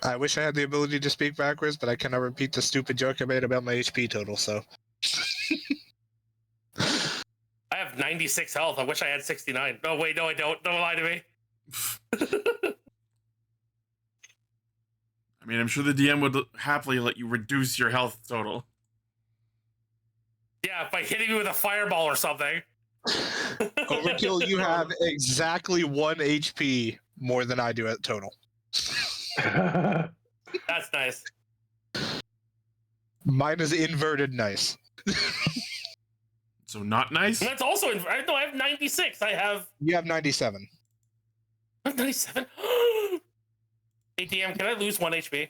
I wish I had the ability to speak backwards, but I cannot repeat the stupid joke I made about my HP total, so. I have 96 health. I wish I had 69. Oh, wait, no, I don't. Don't lie to me. I mean, I'm sure the DM would happily let you reduce your health total. Yeah, by hitting me with a fireball or something. Overkill, you have exactly 1 HP more than I do at total. That's nice. Mine is inverted nice. So not nice? And that's also... No, I have 96. I have... You have 97. I have 97? Hey, DM, can I lose 1 HP?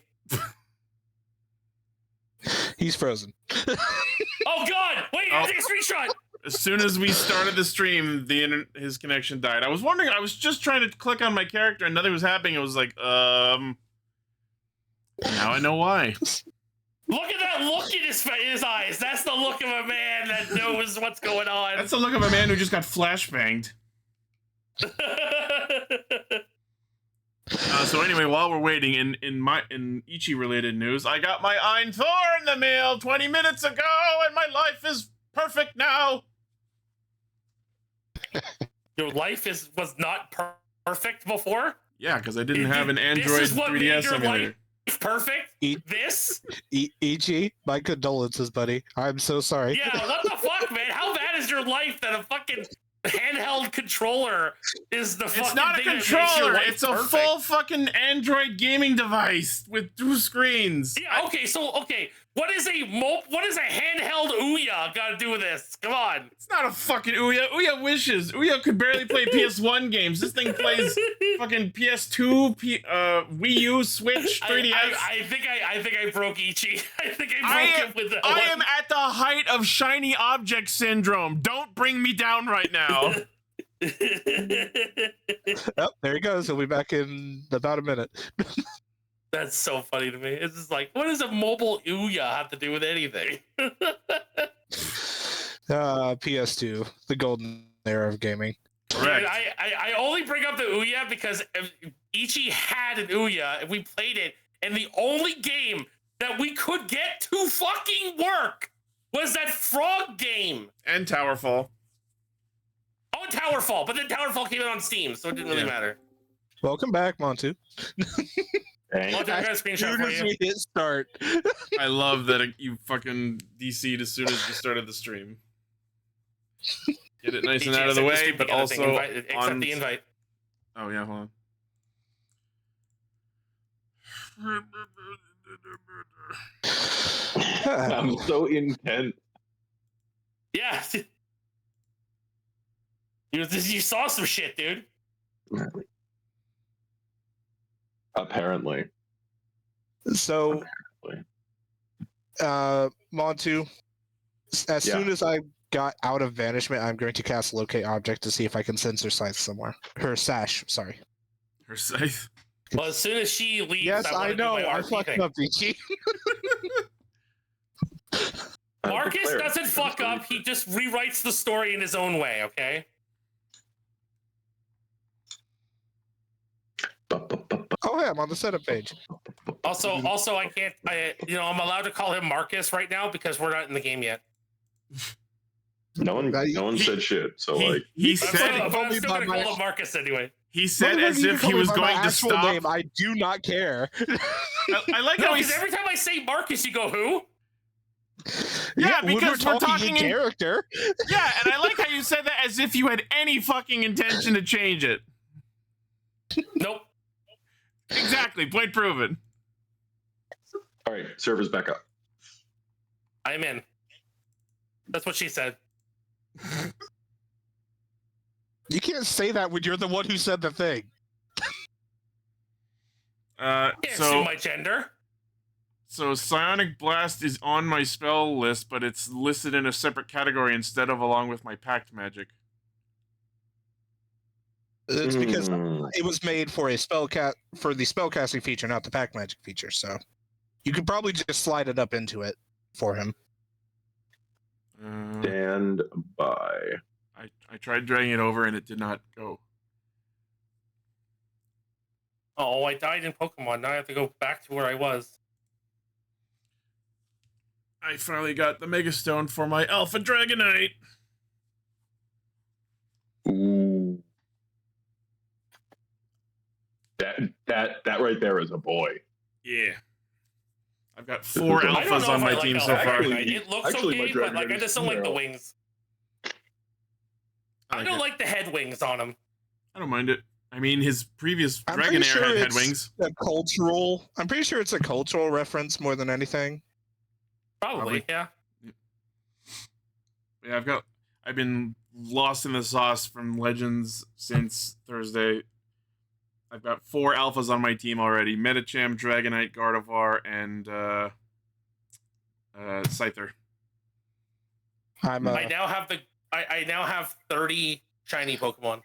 He's frozen. Oh, God! Wait, I take a screenshot! As soon as we started the stream, his connection died. I was wondering, I was just trying to click on my character and nothing was happening. It was like, now I know why. Look at that look in his eyes. That's the look of a man that knows what's going on. That's the look of a man who just got flashbanged. So anyway, while we're waiting, in Ichi related news, I got my Ein Thor in the mail 20 minutes ago, and my life is perfect now. Your life was not perfect before? Yeah, because I didn't have an Android 3DS emulator. Perfect? This? Ichi, my condolences, buddy. I'm so sorry. Yeah, what the fuck, man? How bad is your life that a fucking handheld controller is the fucking It's not a thing that makes your controller, life it's a perfect? full fucking Android gaming device with 2 screens. Yeah, okay, what is a handheld Ouya got to do with this? Come on. It's not a fucking Ouya. Ouya wishes. Ouya could barely play PS1 games. This thing plays fucking PS2, Wii U, Switch, 3DS. I think I broke Ichi. I think I broke him with the I am at the height of shiny object syndrome. Don't bring me down right now. Oh, there he goes. He'll be back in about a minute. That's so funny to me. It's just like, what does a mobile Ouya have to do with anything? PS2, the golden era of gaming. Correct. Dude, I only bring up the Ouya because Ichi had an Ouya and we played it, and the only game that we could get to fucking work was that frog game. And Towerfall. Oh, and Towerfall, but then Towerfall came out on Steam, so it didn't really matter. Welcome back, Montu. Montu, I got a screenshot for you. We hit start. I love that you fucking DC'd as soon as you started the stream. Get it nice and out of the way, but also accept the invite. Oh yeah, hold on. I'm so intent. Yeah. You saw some shit, dude. Apparently. So, Montu, as soon as I got out of banishment, I'm going to cast Locate Object to see if I can sense her scythe somewhere. Her sash, sorry. Her scythe? Well, as soon as she leaves, yes, I know. I fucked up, Ichi. Marcus doesn't fuck up. He just rewrites the story in his own way, okay? Oh, yeah, I'm on the setup page. Also, I can't. I'm allowed to call him Marcus right now because we're not in the game yet. No one said shit. So he said, I'm still gonna call him Marcus anyway. He said as if he was going to stop. Name, I do not care. I like how because every time I say Marcus, you go who? Yeah, because we're talking in character. Yeah, and I like how you said that as if you had any fucking intention to change it. Nope. Exactly. Point proven. All right, server's back up. I'm in. That's what she said. You can't say that when you're the one who said the thing. Can't assume my gender. So Psionic Blast is on my spell list, but it's listed in a separate category instead of along with my Pact Magic. It's because it was made for the spellcasting feature, not the Pact Magic feature. So you could probably just slide it up into it for him. Stand by. I tried dragging it over and it did not go. Oh, I died in Pokemon. Now I have to go back to where I was. I finally got the Mega Stone for my Alpha Dragonite. Ooh. That right there is a boy. Yeah. I've got 4 I don't alphas know on if my I like team Alpha so far. Dragonite. It looks Actually, my okay, but like I Dragonite just don't like the is wings. I I don't like the head wings on him. I don't mind it. I mean, his previous I'm Dragonair pretty sure had it's wings. I'm pretty sure it's a cultural reference more than anything. Probably, Probably. yeah. Yeah, I've been lost in the sauce from Legends since Thursday. I've got 4 alphas on my team already. Medicham, Dragonite, Gardevoir, and Scyther. I now have 30 shiny Pokemon.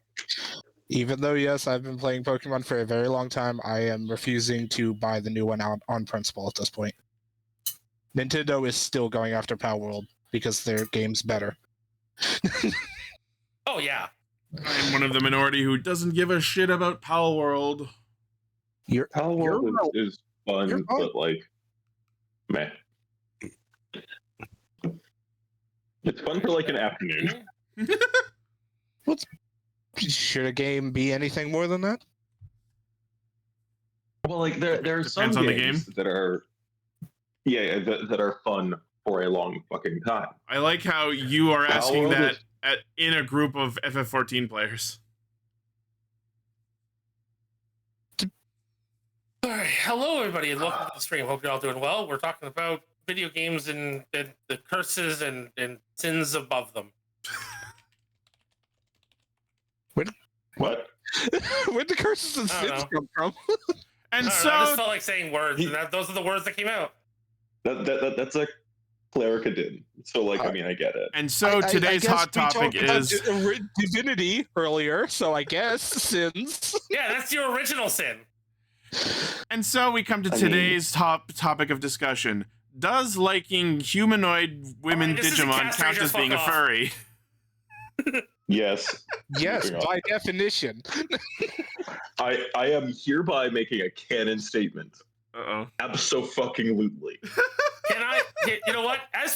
Even though, yes, I've been playing Pokemon for a very long time, I am refusing to buy the new one out on principle at this point. Nintendo is still going after Power World because their game's better. Oh yeah. I'm one of the minority who doesn't give a shit about Pal World. Power World is fun, but like, meh. It's fun for like an afternoon. Should a game be anything more than that? Well, like there are some Depends on the games that are, that are fun for a long fucking time. I like how you are Pal asking World that is- in a group of FF14 players. All right, hello everybody, and welcome to the stream. Hope you're all doing well. We're talking about video games and the curses and sins above them. What? Where'd the curses and I don't sins know. come from? And I so just felt like saying words, and those are the words that came out. That's a Clericadin. So like, I mean, I get it. and so today's guess hot we topic talked about is divinity earlier, so I guess sins. Yeah, that's your original sin. and so we come to today's topic of discussion. Does liking humanoid women Alright, this is a Digimon cast count ranger, as being a fuck off. furry? Yes. Yes, Moving on. by definition. I am hereby making a canon statement. Uh-oh. Abso-fucking-lutely. Can I? You know what? As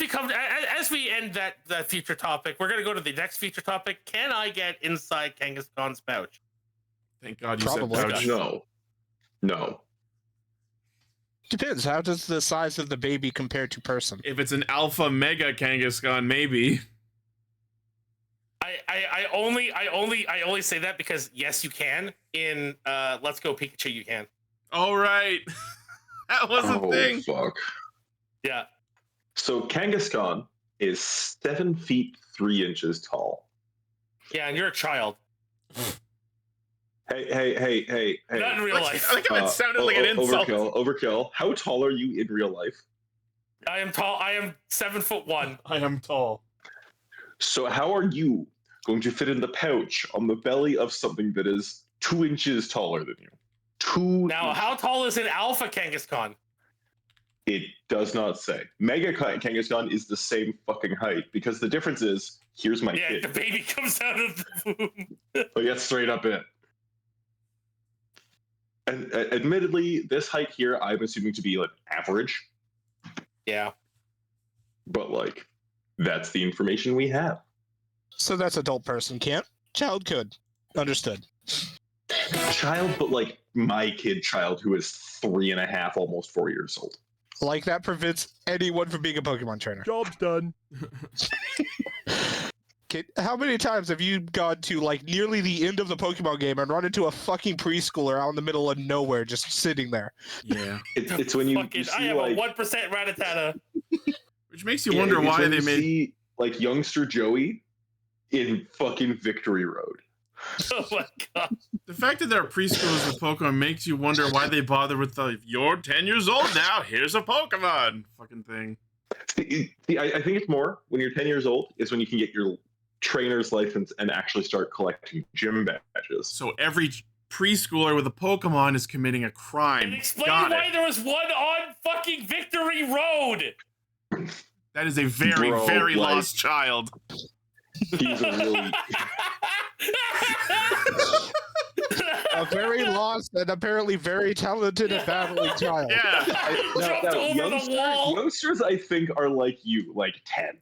we end that future topic, we're gonna go to the next future topic. Can I get inside Kangaskhan's pouch? Thank God you Probably. said pouch. No. Depends. How does the size of the baby compare to person? If it's an alpha mega Kangaskhan, maybe. I only say that because yes, you can. In Let's Go Pikachu, you can. All right. That was a thing. Fuck. Yeah. So Kangaskhan is 7 feet 3 inches tall. Yeah, and you're a child. Hey. Not in real life. I like how it sounded like an insult. Overkill. How tall are you in real life? I am tall. I am 7'1". I am tall. So how are you going to fit in the pouch on the belly of something that is 2 inches taller than you? Now, how tall is an alpha Kangaskhan? It does not say. Mega Kangaskhan is the same fucking height because the difference is, here's my Yeah, kid. the baby comes out of the womb. But that's straight up it. And admittedly, this height here, I'm assuming to be like average, Yeah. but like, that's the information we have. So that's adult person can't. Child could. Understood. Child, but like my kid child who is 3.5, almost 4 years old. Like that prevents anyone from being a Pokemon trainer. Job's done. Kid, how many times have you gone to like nearly the end of the Pokemon game and run into a fucking preschooler out in the middle of nowhere just sitting there? Yeah. It's when you Fucking, see, I have like, a 1% Rattata. Which makes you yeah, wonder it's why when they you made. see, like youngster Joey in fucking Victory Road. Oh my god. The fact that there are preschoolers with Pokemon makes you wonder why they bother with the "you're 10 years old now, here's a Pokemon" fucking thing. See, I think it's more when you're 10 years old is when you can get your trainer's license and actually start collecting gym badges. So every preschooler with a Pokemon is committing a crime. And explain Got why it. there was one on fucking Victory Road. That is a very, Bro, very like- lost child. He's a really a very lost and apparently very talented and battling child. Yeah. Jumped over the wall. Youngsters, I think, are like you, like 10.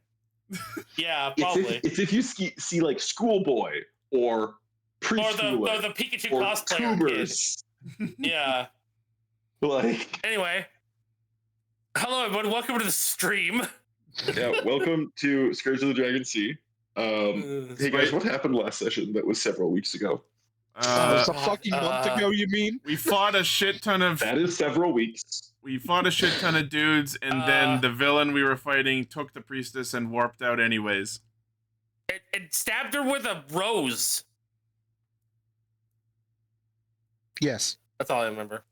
Yeah, probably. It's if you see like schoolboy or Or preschooler the Pikachu or cosplayer tubers. kid. Yeah. Like, Anyway. Hello, everyone. Welcome to the stream. yeah, welcome to Scourge of the Dragon Sea. Hey guys, what happened last session that was several weeks ago? It's a fucking month ago, you mean? We fought a shit ton of That is several weeks. we fought a shit ton of dudes, and then the villain we were fighting took the priestess and warped out anyways. It stabbed her with a rose. Yes. That's all I remember.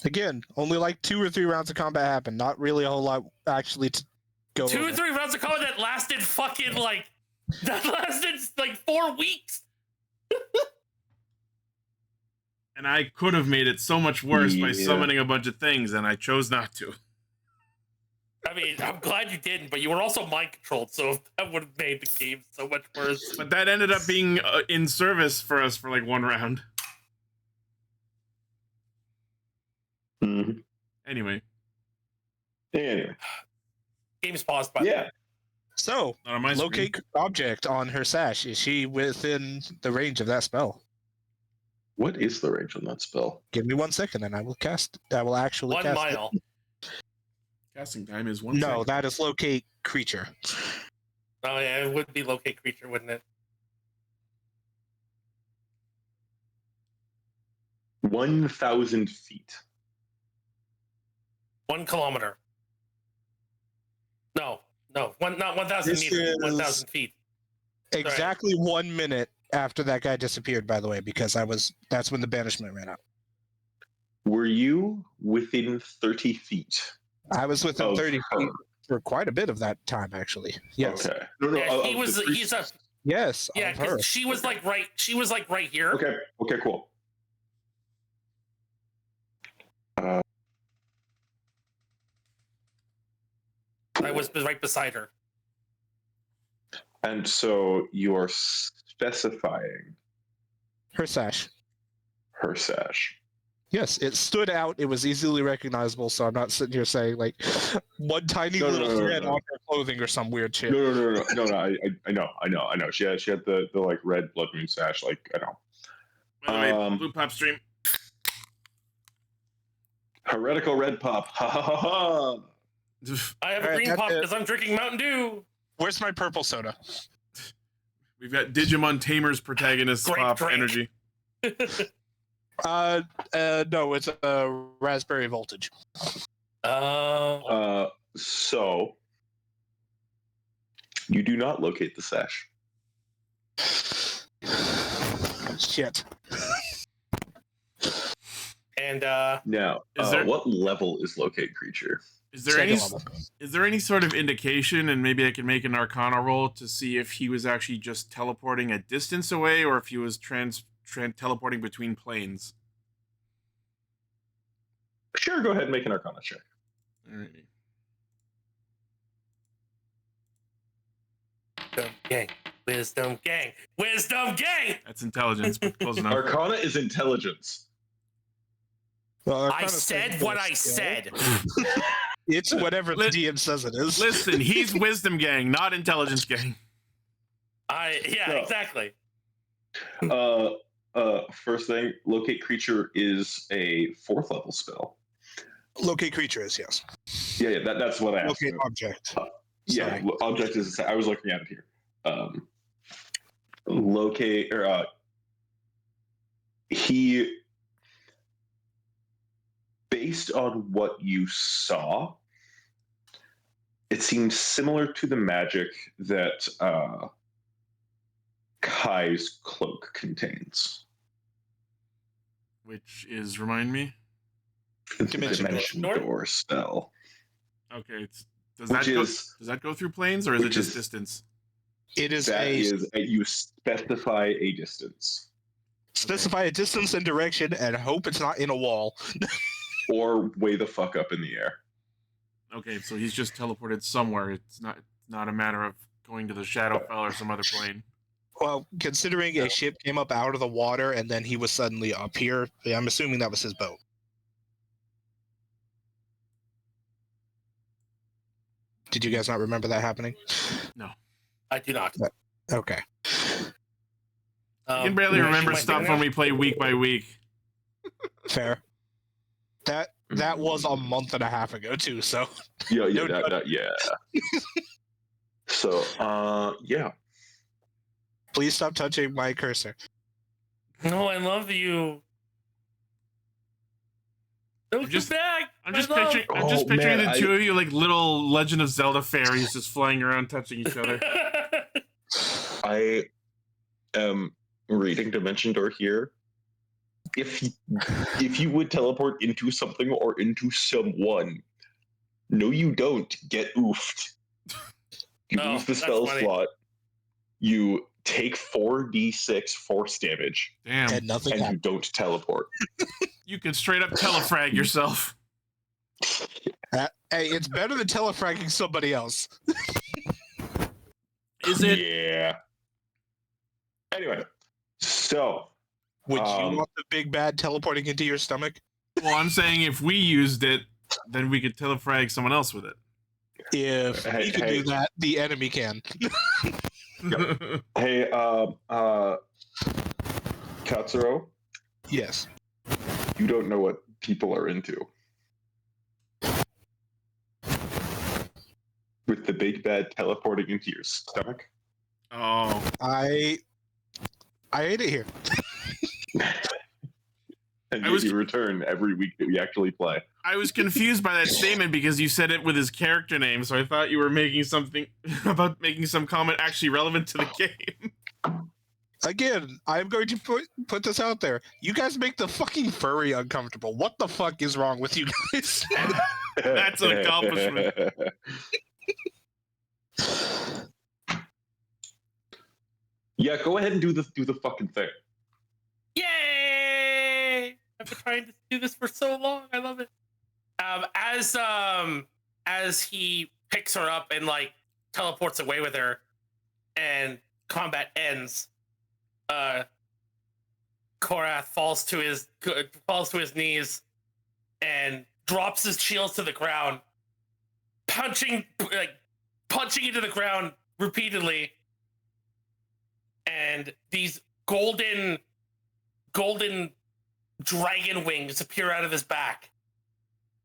Again, only like 2 or 3 rounds of combat happened. Not really a whole lot actually to go 2 or over. 3 rounds of combat that lasted fucking like 4 weeks. And I could have made it so much worse by Yeah. summoning a bunch of things, and I chose not to. I mean, I'm glad you didn't, but you were also mind controlled, so that would have made the game so much worse. But that ended up being in service for us for like 1 round. Mm-hmm. Anyway, Game's paused by yeah. So, not on my screen. locate object on her sash. Is she within the range of that spell? What is the range on that spell? Give me 1 second and I will cast. I will actually 1 cast mile. Casting time is 1 No, second. that is locate creature. Oh yeah, it would be locate creature, wouldn't it? 1,000 feet. 1 kilometer. No, not 1,000 This meters. is- 1,000 feet. Exactly 1 minute after that guy disappeared, by the way, because that's when the banishment ran out. Were you within 30 feet? I was within of 30 her? feet for quite a bit of that time, actually. Yes. Okay. No, Yeah, of he the was. He's a. priestess. Yes. Yeah, of her. because she was like right. She was like right here. Okay. Okay. Cool. I was right beside her. And so you are specifying Her sash. her sash. Yes, it stood out. It was easily recognizable, so I'm not sitting here saying, like, one tiny No, no, little no, no, thread no. on her clothing or some weird shit. No. I know. She had the like red blood moon sash. Like I know. By the way, BluePopStream. Heretical red pop. Ha ha ha ha. I have a Alright, green that's pop it. because I'm drinking Mountain Dew. Where's my purple soda? We've got Digimon Tamer's protagonist Grape pop drink. energy. No, it's a raspberry voltage. So you do not locate the sash. Shit. And Now, Is there- what level is locate creature? Is there Second any level. is there any sort of indication, and maybe I can make an Arcana roll to see if he was actually just teleporting a distance away, or if he was teleporting between planes? Sure, go ahead and make an Arcana check. Alrighty. Wisdom gang. That's intelligence, but close enough. Arcana is intelligence. Well, I said what I said. It's whatever the Lit- DM says it is. Listen, he's Wisdom Gang, not Intelligence Gang. No. Exactly. First thing, locate creature is a 4th level spell. Locate creature is, yes. Yeah, that's what I asked. Locate object. Yeah, Sorry. object is. I was looking at it here. Locate or he. Based on what you saw, it seems similar to the magic that Kai's cloak contains. Which is, remind me? It's a Dimension dimension door. door spell. Okay, does Which that go, is does that go through planes, or is it which just is- distance? It is that a is you specify a distance specify a distance and direction and hope it's not in a wall. or way the fuck up in the air. Okay, so he's just teleported somewhere. It's not a matter of going to the Shadowfell or some other plane. Well, considering a ship came up out of the water and then he was suddenly up here, I'm assuming that was his boat. Did you guys not remember that happening? I do not. Okay. I can barely remember my stuff thing when now? we play week by week. Fair. That was a month and a half ago too, so Yeah, No yeah. So, yeah. please stop touching my cursor. No, I love you. Don't just- come back. I'm just my love. picturing. I'm Oh, just picturing man, the two of you like little Legend of Zelda fairies just flying around, touching each other. I am reading Dimension Door here. If you would teleport into something or into someone, no, you don't get oofed. You Oh, lose the that's spell funny. slot. You take 4d6 force damage, And Damn, nothing and you happened. don't teleport. you could straight up telefrag yourself. Hey, it's better than telefragging somebody else. Is it? Yeah. Anyway, so Would you Um, want the big bad teleporting into your stomach? Well, I'm saying if we used it, then we could telefrag someone else with it. If Hey, you can hey. do that, the enemy can. hey, Katsuro, Yes. you don't know what people are into. With the big bad teleporting into your stomach. Oh, I ate it here. And I was- you return every week that we actually play. I was confused by that statement because you said it with his character name, so I thought you were making something about making some comment actually relevant to the game. Again, I'm going to put this out there. You guys make the fucking furry uncomfortable. What the fuck is wrong with you guys? That's an accomplishment. Yeah, go ahead and do the fucking thing. Yay! I've been trying to do this for so long. I love it. As he picks her up and like teleports away with her, and combat ends, Korath falls to his knees and drops his shields to the ground, punching into the ground repeatedly, and these golden dragon wings appear out of his back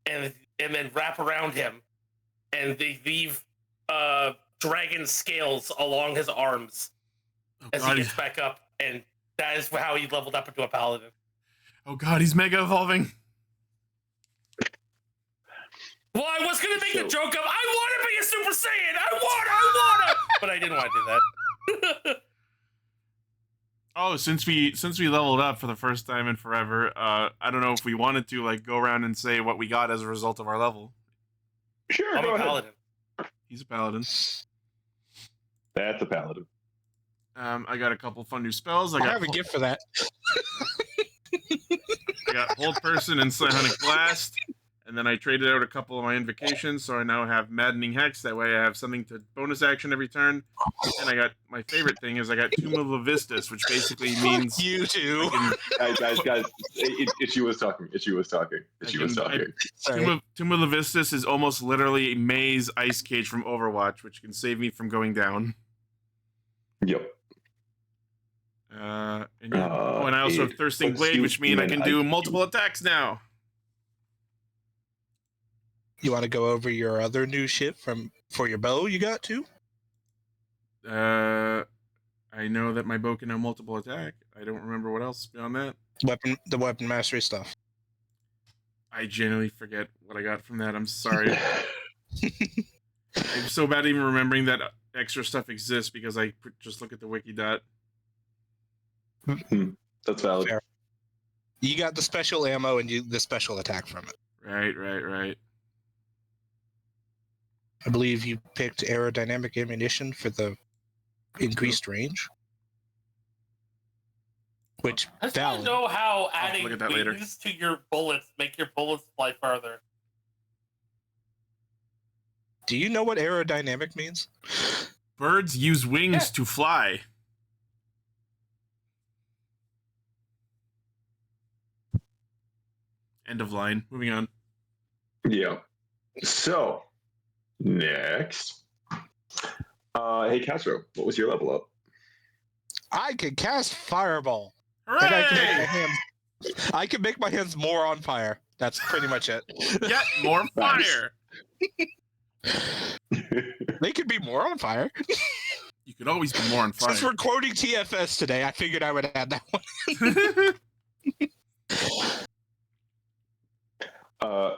and then wrap around him, and they leave dragon scales along his arms as he gets back up, and that is how he leveled up into a paladin. Oh god, he's mega evolving. Well, I was gonna make the joke of I want to be a Super Saiyan. I wanna, but I didn't want to do that. Oh, since we leveled up for the first time in forever, I don't know if we wanted to like go around and say what we got as a result of our level. Sure, I'm go a ahead. paladin. He's a paladin. That's a paladin. I got a couple fun new spells. I have a gift for that. I got Hold Person and Psionic Blast, and then I traded out a couple of my invocations, so I now have Maddening Hex. That way I have something to bonus action every turn. And I got, my favorite thing is I got Tomb of Levistus, which basically means You too. Guys, Itchy was talking. Sorry. Tomb of Levistus is almost literally a maze ice cage from Overwatch, which can save me from going down. Yep. And I also have Thirsting let's Blade, see which means I when can I do can multiple attacks now. You want to go over your other new shit for your bow you got too? I know that my bow can have multiple attack. I don't remember what else beyond that. The weapon mastery stuff. I genuinely forget what I got from that. I'm sorry. I'm so bad at even remembering that extra stuff exists because I just look at the wiki dot. That's valid. Fair. You got the special ammo and the special attack from it. Right. I believe you picked aerodynamic ammunition for the increased range. Which I just want to know how adding look at that later. wings to your bullets make your bullets fly farther. Do you know what aerodynamic means? Birds use wings to fly. End of line. Moving on. Yeah. So, next. Hey, Castro, what was your level up? I can cast Fireball. Hooray! And I can make my hands more on fire. That's pretty much it. Get more Nice. fire. They could be more on fire. You could always be more on fire. Since we're quoting TFS today, I figured I would add that one.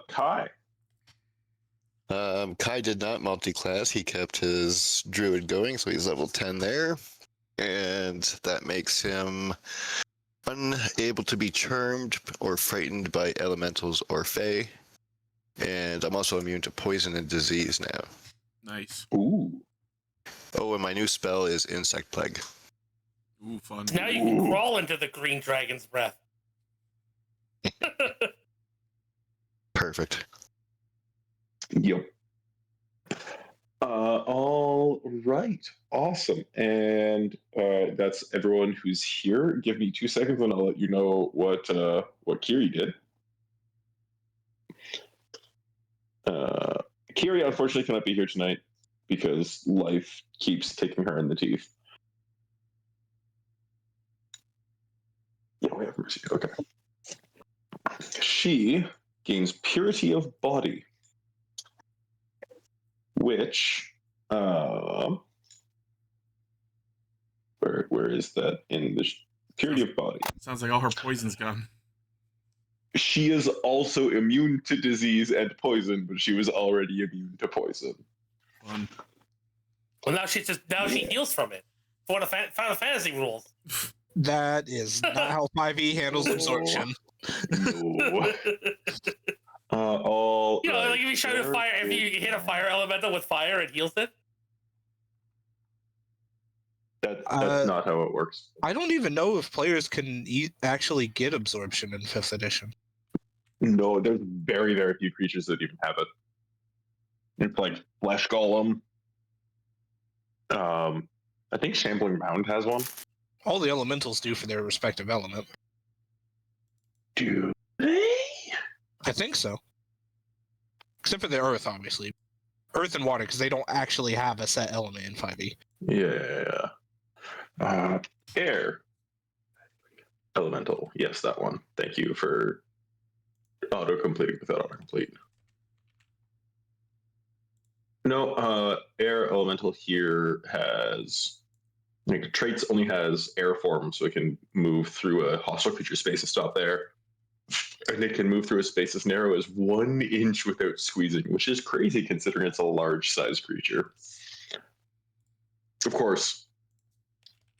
Kai. Kai did not multi-class. He kept his druid going, so he's level 10 there. And that makes him unable to be charmed or frightened by elementals or fae. And I'm also immune to poison and disease now. Nice. Ooh. Oh, and my new spell is Insect Plague. Ooh, fun. Now you can crawl into the green dragon's breath. Perfect. Yep. All right. Awesome. And that's everyone who's here. Give me 2 seconds and I'll let you know what Kiri did. Kiri unfortunately cannot be here tonight because life keeps kicking her in the teeth. Yeah, we have mercy. Okay. She gains purity of body, which where is that in the purity of body? Sounds like all her poison's gone. She is also immune to disease and poison, but she was already immune to poison. Fun. Well, now she heals from it. For the Final Fantasy rules. That is not how 5e handles absorption. No. All You know, right. like if you shoot a fire, if you hit a fire elemental with fire, it heals it. That's not how it works. I don't even know if players can actually get absorption in 5th edition. No, there's very, very few creatures that even have it. It's like Flesh Golem. I think Shambling Mound has one. All the elementals do for their respective element. Do they? I think so. Except for the earth, obviously. Earth and water, because they don't actually have a set element in 5e. Yeah. Air. Elemental. Yes, that one. Thank you for auto-completing without autocomplete. No, air elemental here has traits only has air form, so it can move through a hostile creature space and stop there. And it can move through a space as narrow as 1 inch without squeezing, which is crazy considering it's a large size creature. Of course,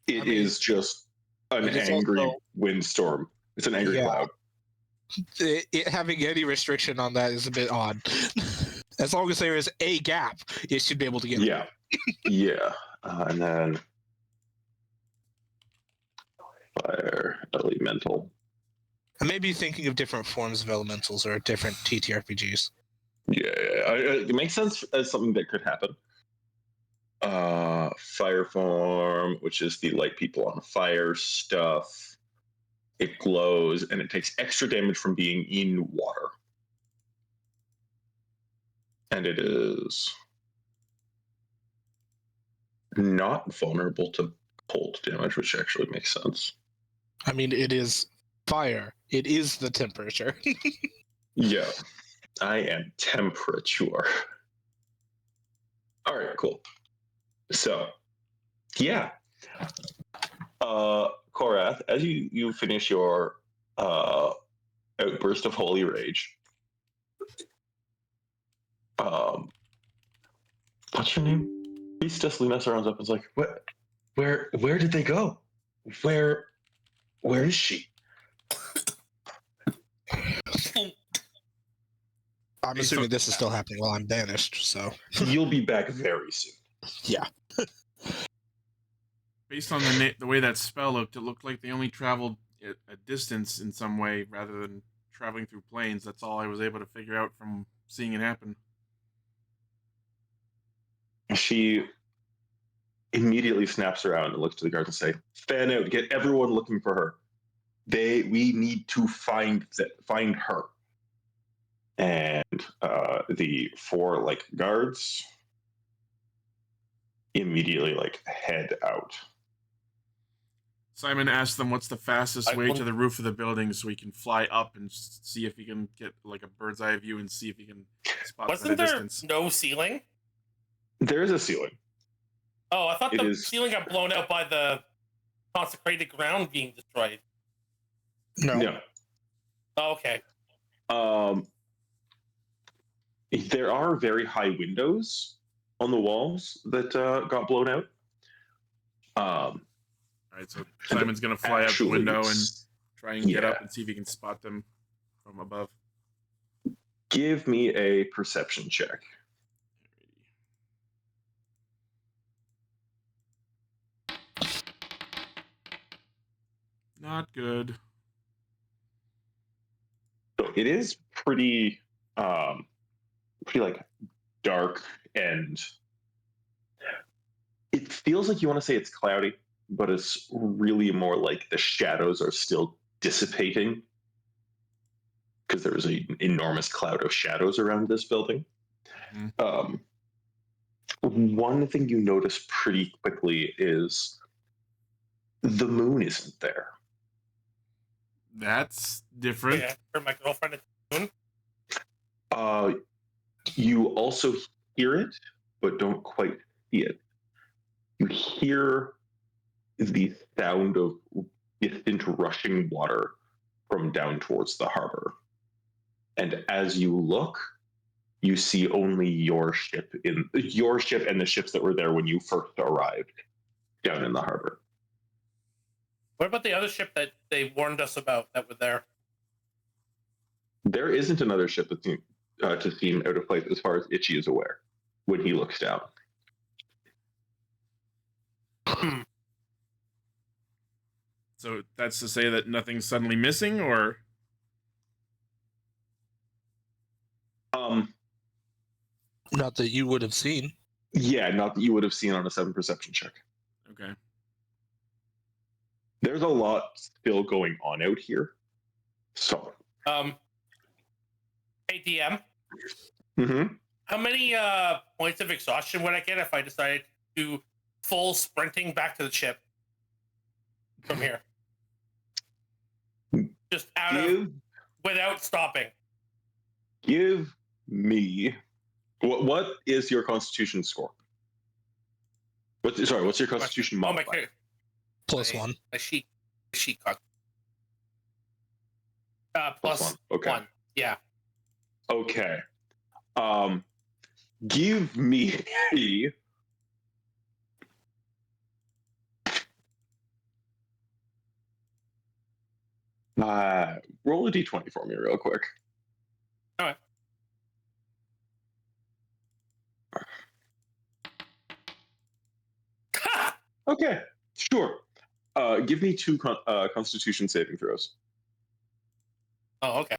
it is just an angry windstorm. It's an angry cloud. It having any restriction on that is a bit odd. As long as there is a gap, it should be able to get. Yeah, yeah, and then fire elemental. I may be thinking of different forms of elementals or different TTRPGs. Yeah, it makes sense as something that could happen. Fire form, which is the light people on fire stuff. It glows and it takes extra damage from being in water. And it is not vulnerable to cold damage, which actually makes sense. I mean, it is fire. It is the temperature. Yeah, I am temperature. All right, cool. So, yeah. Korath, as you finish your outburst of holy rage, what's your name? Priestess Luna surrounds up and is like, "What? Where did they go? Where is she?" I'm assuming this is still happening while I'm banished, so. You'll be back very soon. Yeah. Based on the way that spell looked, it looked like they only traveled a distance in some way rather than traveling through planes. That's all I was able to figure out from seeing it happen. She immediately snaps around and looks to the guards and say, "Fan out, get everyone looking for her. We need to find her." And the 4 like guards immediately like head out. Simon asked them what's the fastest way well- to the roof of the building so he can fly up and see if he can get like a bird's eye view and see if he can spot them Wasn't at a there distance. no ceiling? There is a ceiling. Oh, I thought It the is- ceiling got blown out by the consecrated ground being destroyed. No. No. Oh, okay. There are very high windows on the walls that got blown out. All right, so Simon's gonna fly out the Actually, window and try and get yeah. up and see if he can spot them from above. Give me a perception check. Not good. So it is pretty like dark, and it feels like you want to say it's cloudy, but it's really more like the shadows are still dissipating because there's an enormous cloud of shadows around this building. One thing you notice pretty quickly is the moon isn't there. That's different. Yeah, for my girlfriend at the moon. You also hear it, but don't quite see it. You hear the sound of distant rushing water from down towards the harbor. And as you look, you see only your ship and the ships that were there when you first arrived down in the harbor. What about the other ship that they warned us about that were there? There isn't another ship that to seem out of place as far as Itchy is aware when he looks down. So that's to say that nothing's suddenly missing, or Not that you would have seen. yeah, not that you would have seen on a 7 perception check. okay. There's a lot still going on out here. So, Hey, DM, mhm. how many points of exhaustion would I get if I decided to full sprinting back to the ship from here? Just out of without stopping. Give me what is your Constitution score? What's your Constitution Oh, my modifier? Plus My- one. My sheet cock. Plus one. Okay. 1. Yeah. Okay. Give me roll a d20 for me real quick. All right. Okay, sure. Give me 2 Constitution saving throws. Oh, okay.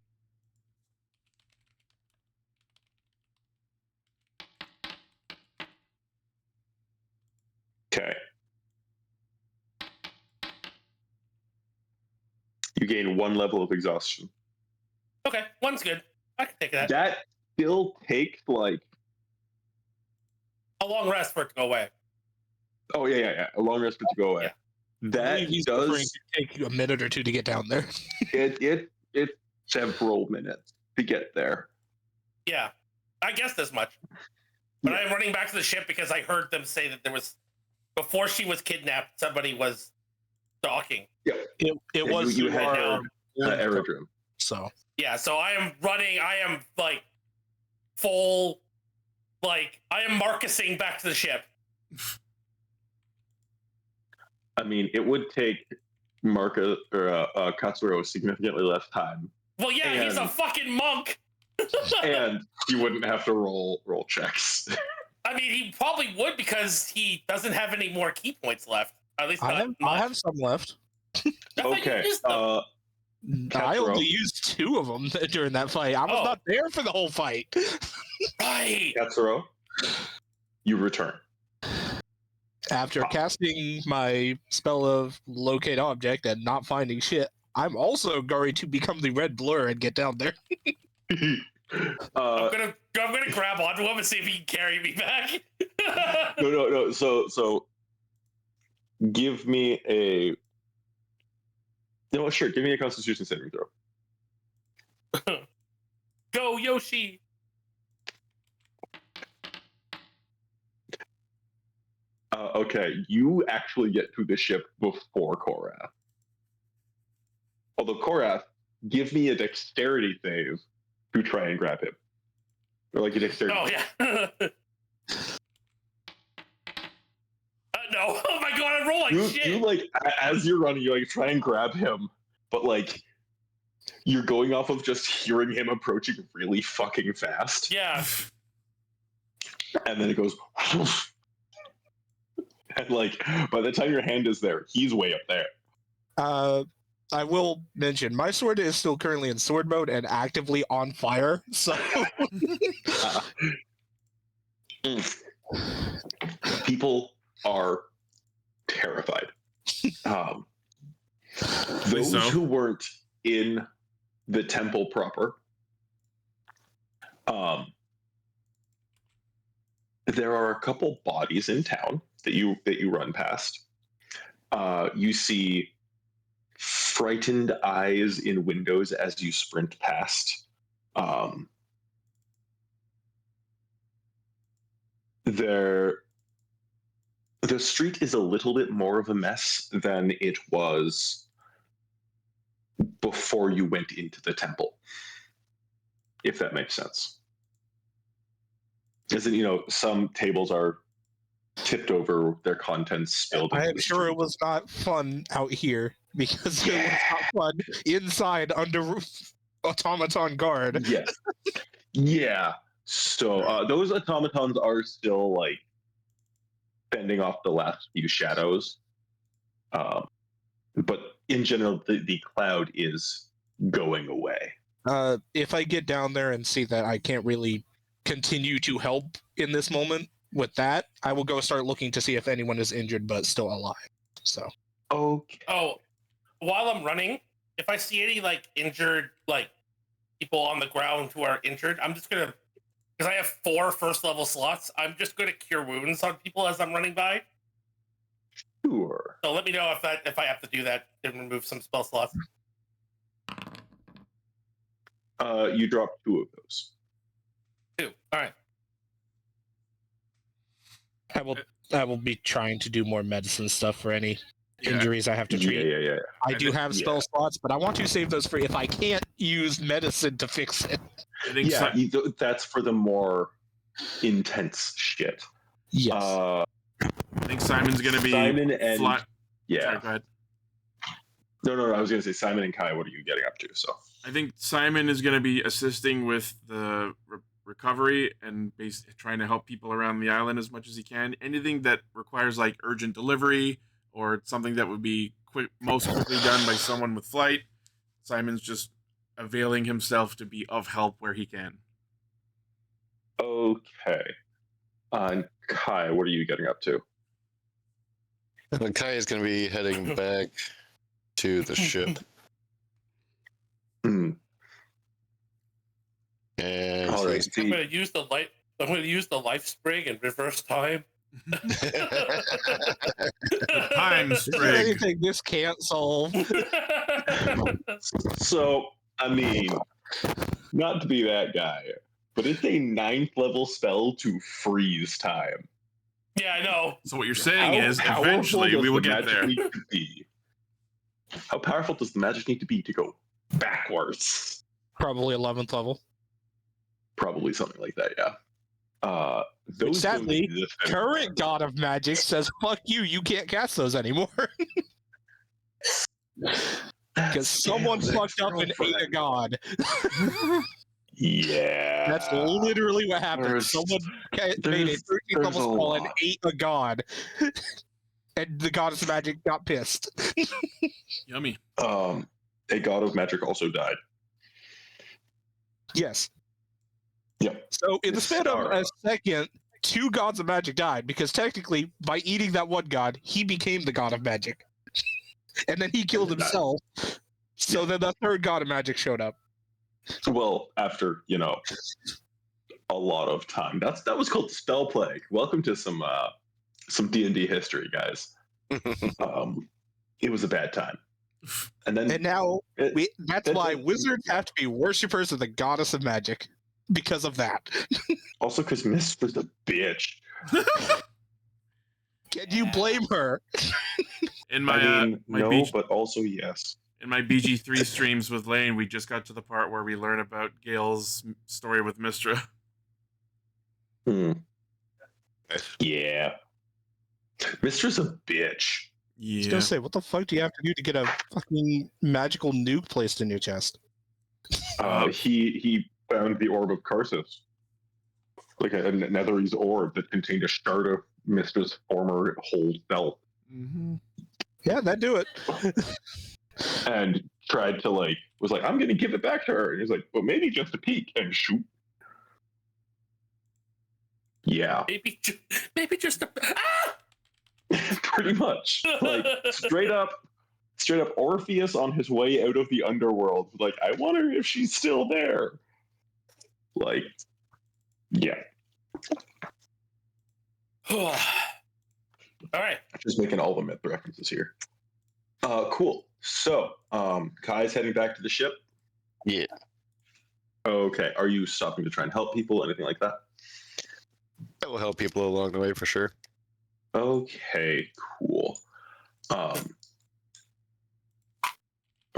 Okay. You gain 1 level of exhaustion. Okay, 1's good. I can take that. That still takes like A long rest for it to go away. oh yeah. A long rest for it to go away. Yeah. I That believe he's referring does to take you a minute or two to get down there. it's several minutes to get there. Yeah, I guessed as much. But Yeah. I'm running back to the ship because I heard them say that there was, before she was kidnapped, somebody was stalking. It Yeah, was you had our aerodrome. so Yeah, so I am running. I am like full, like I am Marcusing back to the ship. I mean, it would take Marcus or Katsuro significantly less time, Well, yeah, he's a And- fucking monk. and you wouldn't have to roll checks. I mean, he probably would because he doesn't have any more key points left. At least I not have, much. I have some left. I thought you Okay. used them. I Katsuro. only used 2 of them during that fight. I was Oh. not there for the whole fight. Right. Katsuro, you return. After casting my spell of locate object and not finding shit, I'm also going to become the red blur and get down there. I'm gonna grab onto him and see if he can carry me back. No. So give me a. No, sure. Give me a Constitution saving throw. Go, Yoshi! Okay, you actually get to the ship before Korath. Although Korath, give me a dexterity save to try and grab him. Or like a dexterity. Oh yeah. No! Oh my god! I roll like shit. You like as you're running, you like try and grab him, but like you're going off of just hearing him approaching really fucking fast. Yeah. And then it goes. And like by the time your hand is there, he's way up there. I will mention my sword is still currently in sword mode and actively on fire. So People are terrified. Those who weren't in the temple proper, there are a couple bodies in town that you run past. You see frightened eyes in windows as you sprint past. The street is a little bit more of a mess than it was before you went into the temple, if that makes sense. As in, some tables are tipped over, their contents spilled. I am sure it was not fun out here because it was not fun inside under automaton guard. Yes. Yeah. So those automatons are still like fending off the last few shadows. But in general, the cloud is going away. If I get down there and see that I can't really continue to help in this moment with that, I will go start looking to see if anyone is injured but still alive. So. Okay. Oh, while I'm running, if I see any like injured like people on the ground who are injured, I'm just gonna, because I have 4 first level slots, I'm just gonna cure wounds on people as I'm running by. Sure. So let me know if I have to do that and remove some spell slots. You drop 2 of those. 2. All right. I will be trying to do more medicine stuff for any injuries I have to treat. Yeah. I do have spell slots, but I want to save those for if I can't use medicine to fix it. That's for the more intense shit. Yes. I think Simon's going to be... Simon and... Yeah. Sorry, go ahead. No, I was going to say, Simon and Kai, what are you getting up to? So I think Simon is going to be assisting with the recovery and trying to help people around the island as much as he can. Anything that requires like urgent delivery or something that would be most quickly done by someone with flight, Simon's just availing himself to be of help where he can. Okay. Kai, what are you getting up to? Kai is going to be heading back to the ship. Hmm. And All right. I'm gonna use the light. I'm gonna use the life spring and reverse time. Time Is there sprig. anything this can't solve? So, I mean, not to be that guy, but it's a 9th level spell to freeze time. Yeah, I know. So what you're saying is, powerful eventually does we will the get magic there. need to be? How powerful does the magic need to be to go backwards? Probably 11th level. Probably something like that, yeah. Those Sadly, don't exist current god of magic says, fuck you, you can't cast those anymore. Because someone fucked up and ate a god. Yeah. That's literally what happened. There's- Someone made a 13th level there's a spell and lot. ate a god. And the goddess of magic got pissed. Yummy. A god of magic also died. Yes. Yep. So in the span of Sorry. a second, 2 gods of magic died because technically, by eating that one god, he became the god of magic, and then he killed And then died. himself. So then the 3rd god of magic showed up. Well, after a lot of time. That was called Spell Plague. Welcome to some D&D history, guys. It was a bad time. And now that's why then- wizards have to be worshippers of the goddess of magic because of that. Also, because Mist was a bitch. Can you blame her? In my I mean, my no, BG but also yes. in my BG3 streams with Lane, we just got to the part where we learn about Gale's story with Mistra. Yeah. Mistra's a bitch. I was Yeah. gonna say, what the fuck do you have to do to get a fucking magical nuke placed in your chest? He found the orb of Karsus. Like a Netherese orb that contained a shard of Mistra's former whole self. Mm-hmm. Yeah, that do it. And tried to was like, I'm gonna give it back to her. And he's like, well, maybe just a peek, and shoot. Yeah. Maybe just a ah! Pretty much. Like straight up Orpheus on his way out of the underworld. Like, I wonder if she's still there. Like, yeah. All right. Just making all the myth references here. Cool. So, Kai's heading back to the ship. Yeah. Okay. Are you stopping to try and help people? Anything like that? That will help people along the way for sure. Okay, cool.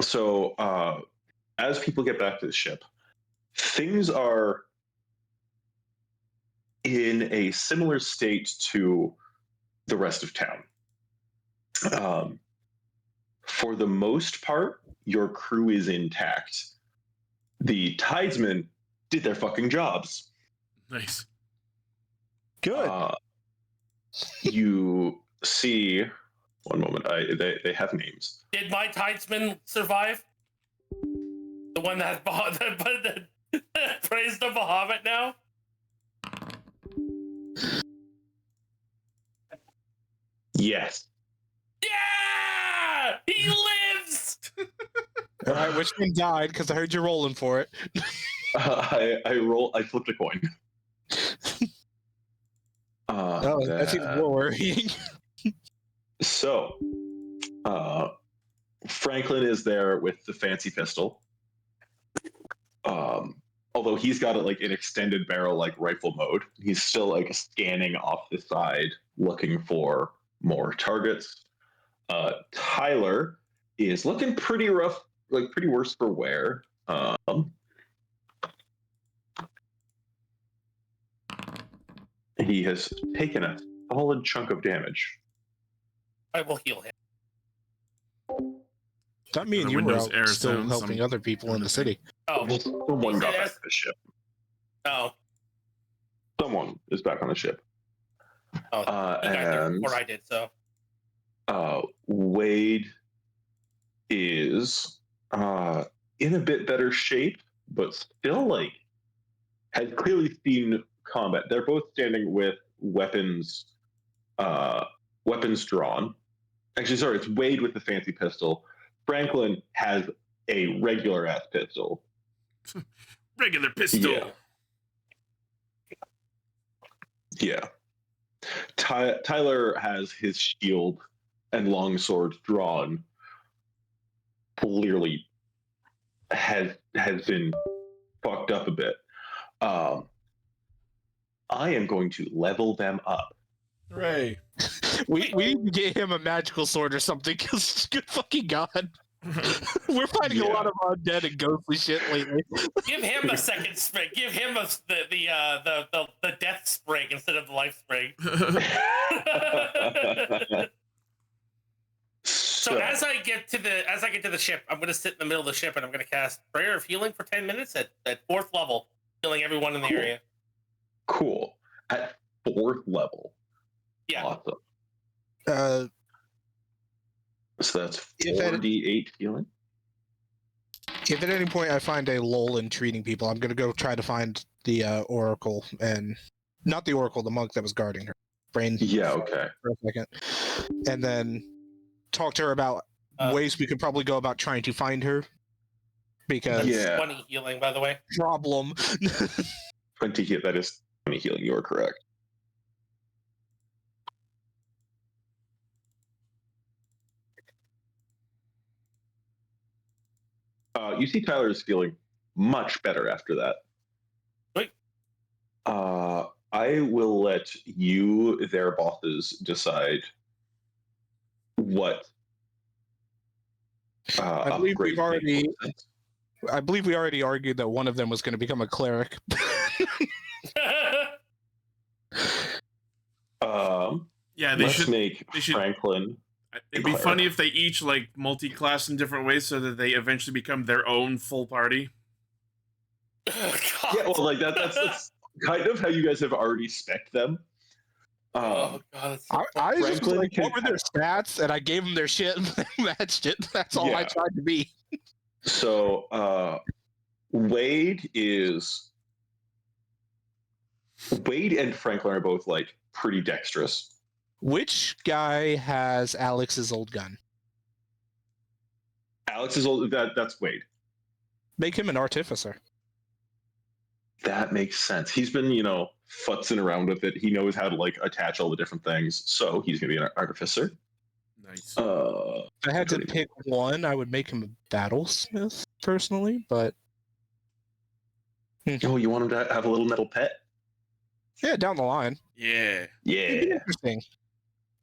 So, as people get back to the ship, things are in a similar state to the rest of town. For the most part, your crew is intact. The Tidesmen did their fucking jobs. Nice. Good. You see, one moment, they have names. Did my Tidesman survive? The one that praised the Bahamut now? Yes. Yeah! He lives! All right, which one died? Because I heard you rolling for it. I flipped a coin. That's even more worrying. So, Franklin is there with the fancy pistol. Although he's got it in extended barrel rifle mode. He's still scanning off the side, looking for more targets. Tyler is looking pretty rough, pretty worse for wear. He has taken a solid chunk of damage. I will heal him. That me and The you were Windows out Air still sounds, helping other people in the city. Oh, Someone got back to the ship. oh, Someone is back on the ship. oh! He got there And before I did, so. Wade is in a bit better shape, but still has clearly seen combat. They're both standing with weapons drawn. Actually, sorry, it's Wade with the fancy pistol. Franklin has a regular ass pistol. Regular pistol. Yeah. Tyler has his shield and longsword drawn. Clearly has been fucked up a bit. I am going to level them up. Hooray. We need to get him a magical sword or something, because good fucking god. We're fighting a lot of undead and ghostly shit lately. Give him a second spring. Give him the death spring instead of the life spring. So as I get to the ship, I'm gonna sit in the middle of the ship and I'm gonna cast Prayer of Healing for 10 minutes at 4th level, healing everyone in the area. Cool. At 4th level. Yeah. Awesome. So that's 4d8 healing. If at any point I find a lull in treating people, I'm gonna go try to find the Oracle, and not the Oracle, the monk that was guarding her. Brain. Yeah. Okay. For a second, and then talk to her about ways we could probably go about trying to find her. because Yeah. 20 healing, by the way. problem. 20 heal. That is 20 healing. You are correct. You see Tyler is feeling much better after that. Wait. I will let you, their bosses, decide what I believe upgrade we've makes already- most sense. I believe we already argued that one of them was going to become a cleric. Yeah, they Let's should. make they should- Franklin. It'd be cleric. funny if they each like multi-class in different ways, so that they eventually become their own full party. God. Yeah, well, like that's kind of how you guys have already spec'd them. Oh god, that's so I just was Franklin like, can what were their stats? And I gave them their shit and they matched it. That's all I Yeah. tried to be. So Wade and Franklin are both like pretty dexterous. Which guy has Alex's old gun? Alex is old. That's Wade. Make him an artificer. That makes sense. He's been, futzing around with it. He knows how to like attach all the different things. So he's gonna be an artificer. Nice. If I had to pick one, I would make him a battlesmith, personally, but Oh, you want him to have a little metal pet? yeah, down the line. Yeah. It'd be Yeah. interesting.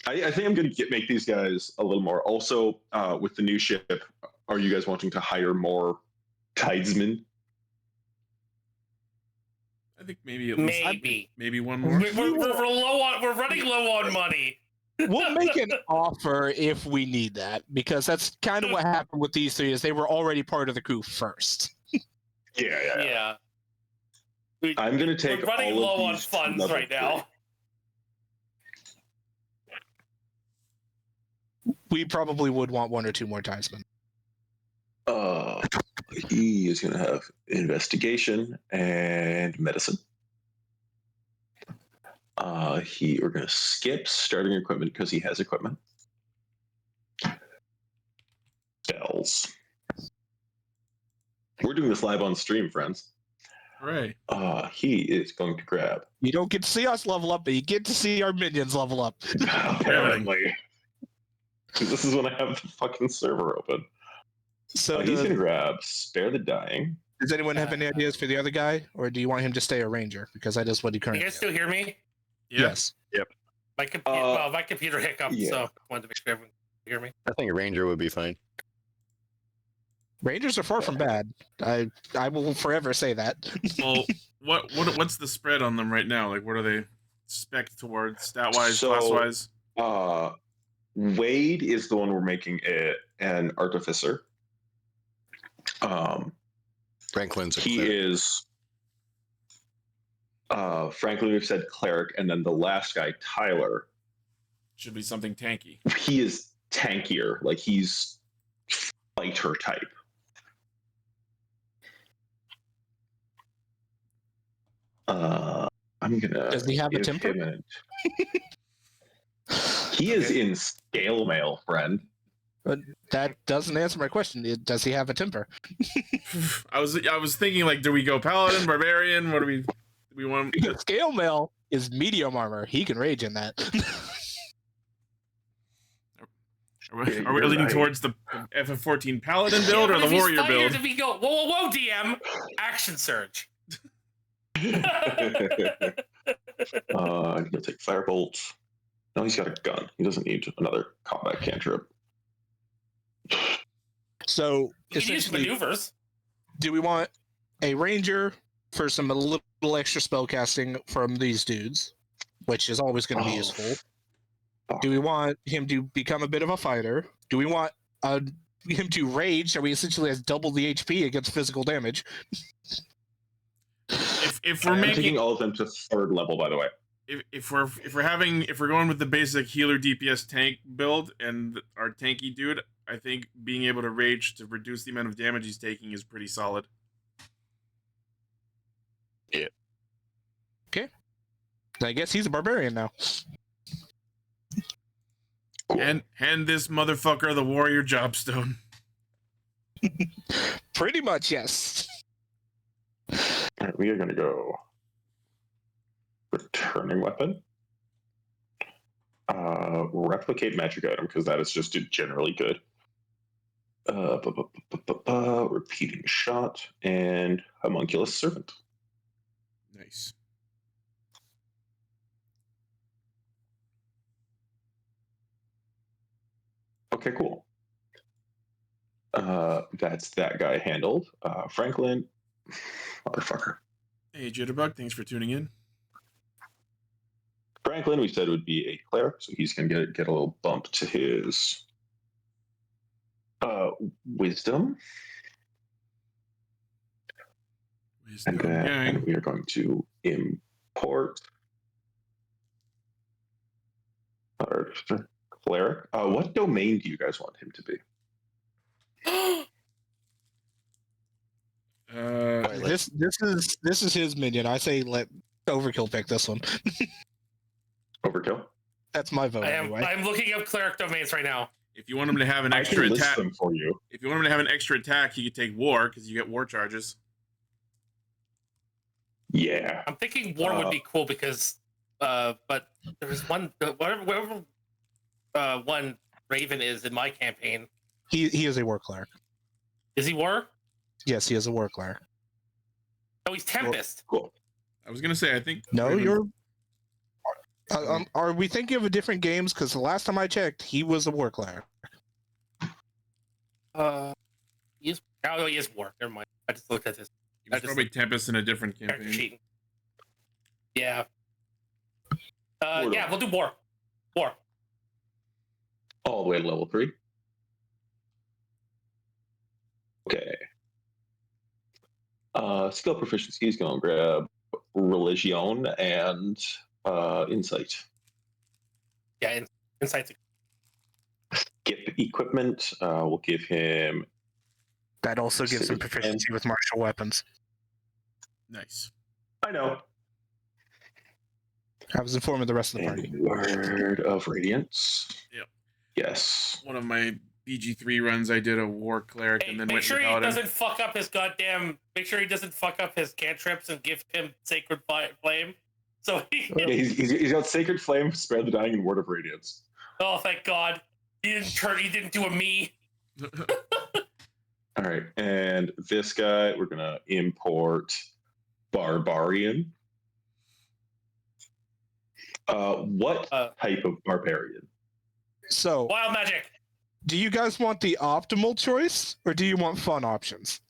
I think I'm gonna make these guys a little more. Also, with the new ship, are you guys wanting to hire more Tidesmen? I think maybe at least maybe one more. we're low on. We're running low on money. We'll make an offer if we need that, because that's kind of what happened with these three, is they were already part of the crew first. Yeah. I'm gonna take We're running all of low on these to funds level right now. We probably would want one or two more Tidesmen. He is gonna have investigation and medicine. We're gonna skip starting equipment because he has equipment. Spells. We're doing this live on stream, friends. Right. He is going to grab. You don't get to see us level up, but you get to see our minions level up. Apparently. This is when I have the fucking server open. So He's going to grab Spare the Dying. does anyone have any ideas for the other guy, or do you want him to stay a ranger? Because that is what he You currently guys still hear me? Yeah. Yes. My computer, my computer hiccuped, yeah. so I wanted to make sure everyone could hear me. I think a ranger would be fine. Rangers are far from bad. I will forever say that. Well, what's the spread on them right now? Like, what are they spec towards, stat wise, So- class wise? Wade is the one we're making an artificer. Franklin's a He cleric. is Franklin, we've said cleric, and then the last guy, Tyler, Should be something tanky. he is tankier. Like he's fighter type. I'm gonna. Does he have a give temper? him He is in scale mail, friend. But that doesn't answer my question. Does he have a temper? I was thinking, like, do we go paladin, barbarian? What do we want? Because scale mail is medium armor. He can rage in that. Are we You're leaning right. towards the FF14 paladin build Yeah, or but the if he's warrior fighter, build? If we go, whoa, DM, action surge. I'm gonna take firebolt. No, he's got a gun. He doesn't need another combat cantrip. So You can use essentially, maneuvers. do we want a ranger for some a little extra spell casting from these dudes, which is always going to be Oh, useful? fuck. Do we want him to become a bit of a fighter? Do we want him to rage, so he essentially has double the HP against physical damage? If we're I'm making taking all of them to third level, by the way. if we're going with the basic healer DPS tank build and our tanky dude, I think being able to rage to reduce the amount of damage he's taking is pretty solid. I guess he's a barbarian now. Cool. And hand this motherfucker the warrior jobstone. Pretty much, yes. All right, we are going to go returning weapon. Replicate magic item, because that is just generally good. Repeating shot and homunculus servant. Nice. Okay, cool. That's that guy handled. Franklin, motherfucker. Hey, Jitterbug, thanks for tuning in. Franklin, we said would be a cleric, so he's gonna get a little bump to his wisdom. And then we are going to import our cleric. What domain do you guys want him to be? This is his minion. I say let Overkill pick this one. Overkill. That's my vote. Anyway. I'm looking up cleric domains right now. If you want him to have an extra attack, them for you. If you want him to have an extra attack, you could take war because you get war charges. Yeah. I'm thinking war would be cool because, but there's one whatever one Raven is in my campaign. He is a war cleric. Is he war? Yes, he is a war cleric. Oh, he's Tempest. Cool. I was gonna say, I think. No, Raven... you're. Are we thinking of different games? Because the last time I checked, he was a war cleric. He is war. Never mind. I just looked at this. He was probably Tempest in a different campaign. Yeah. Yeah, we'll do war. War. All the way to level 3. Okay. Skill proficiency is going to grab religion and insight. Yeah, insight's. Skip equipment. We'll give him. That also gives him proficiency with martial weapons. Nice. I know. I was informing the rest of the party. Word of Radiance. Yep. Yes. One of my BG3 runs, I did a war cleric and then make went sure he paladin. doesn't fuck up his goddamn. Make sure he doesn't fuck up his cantrips and give him sacred flame. So yeah, he's got Sacred Flame, Spare the Dying, and Word of Radiance. Oh, thank God! He didn't do a me. All right, and this guy we're gonna import Barbarian. What type of barbarian? So wild magic. Do you guys want the optimal choice, or do you want fun options?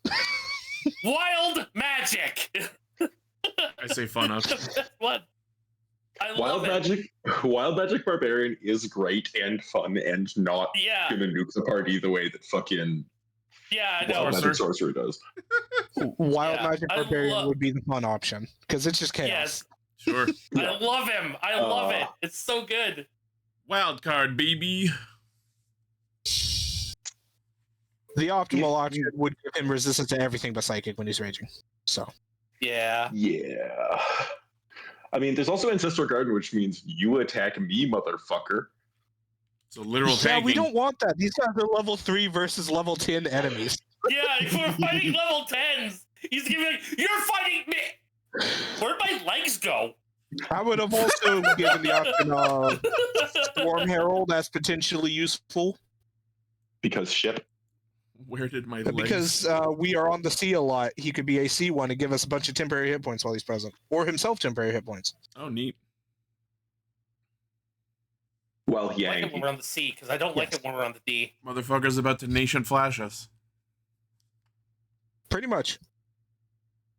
Wild magic. I say fun up. What? I love Wild magic barbarian is great and fun and not gonna nuke the party the way that fucking wild magic sorcerer does. Wild magic barbarian would be the fun option because it's just chaos. Yes. Sure. I love him. I love it. It's so good. Wild card, baby. The optimal option would give him resistance to everything but psychic when he's raging. So. Yeah. I mean, there's also Ancestral Garden, which means you attack me, motherfucker. It's a literal tanking. Yeah, we don't want that. These guys are level 3 versus level 10 enemies. Yeah, if we're fighting level 10s, he's gonna be like, "You're fighting me." Where'd my legs go? I would have also given the option of Storm Herald as potentially useful. Because ship. Where did my legs? Because we are on the sea a lot. He could be a C1 and give us a bunch of temporary hit points while he's present. Or himself temporary hit points. Oh, neat. Well, yeah. I like it when we're on the C, because I don't like it when we're on the D. Motherfucker's about to nation flash us. Pretty much.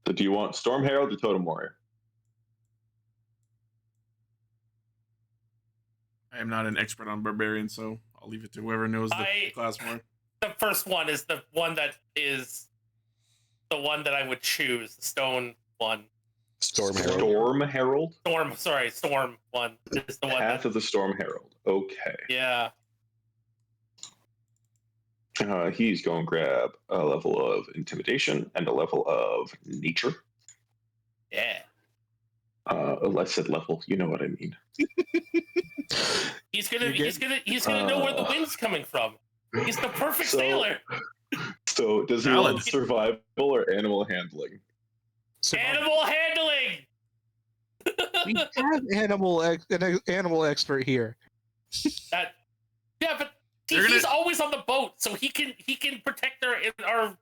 So do you want Storm Herald or Totem Warrior? I am not an expert on barbarian, so I'll leave it to whoever knows the class more. The first one is the one that is the one that I would choose. The stone one. Storm Herald? Storm one is the one. Path of the Storm Herald. Okay. Yeah. He's going to grab a level of Intimidation and a level of Nature. Yeah. I said level. You know what I mean. He's gonna know where the wind's coming from. He's the perfect sailor. So, does he Valid. want survival or animal handling? Animal handling. We have an animal expert here. Yeah, but They're he's gonna- always on the boat, so he can protect our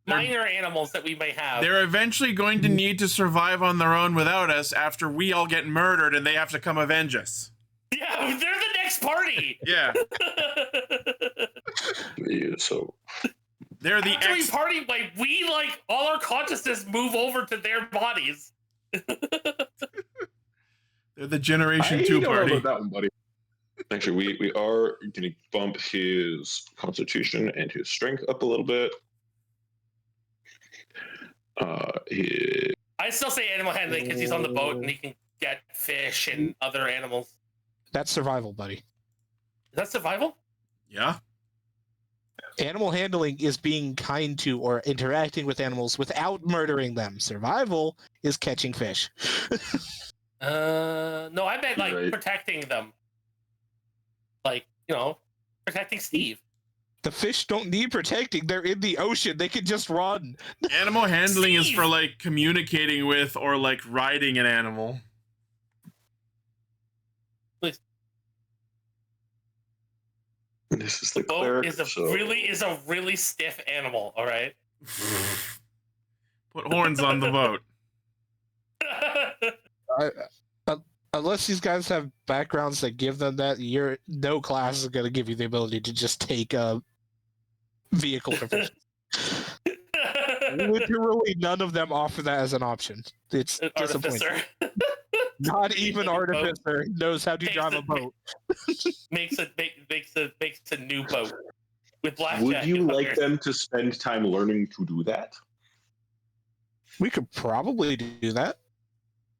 minor animals that we may have. They're eventually going to need to survive on their own without us after we all get murdered and they have to come avenge us. Yeah, they're the next party. Yeah. Yeah, so They're the After we party, we all our consciousness move over to their bodies. They're the Generation I 2 don't know party. about that one, buddy. Actually, we are going to bump his constitution and his strength up a little bit. I still say animal handling because he's on the boat and he can get fish and other animals. That's survival, buddy. Is that survival? Yeah. Animal handling is being kind to or interacting with animals without murdering them. Survival is catching fish. No, I meant Right. protecting them. Protecting Steve. The fish don't need protecting. They're in the ocean. They can just run. Animal handling is Steve! for communicating with or riding an animal. This is the Boat cleric. is a so- really stiff animal. All right. Put horns on the boat. Unless these guys have backgrounds that give them that, no class is going to give you the ability to just take a vehicle to fish. Literally, none of them offer that as an option. It's An disappointing. artificer Not even Artificer knows how to Takes drive the- a boat. makes a new boat with blackjack. Would you and like hookers. them to spend time learning to do that? We could probably do that.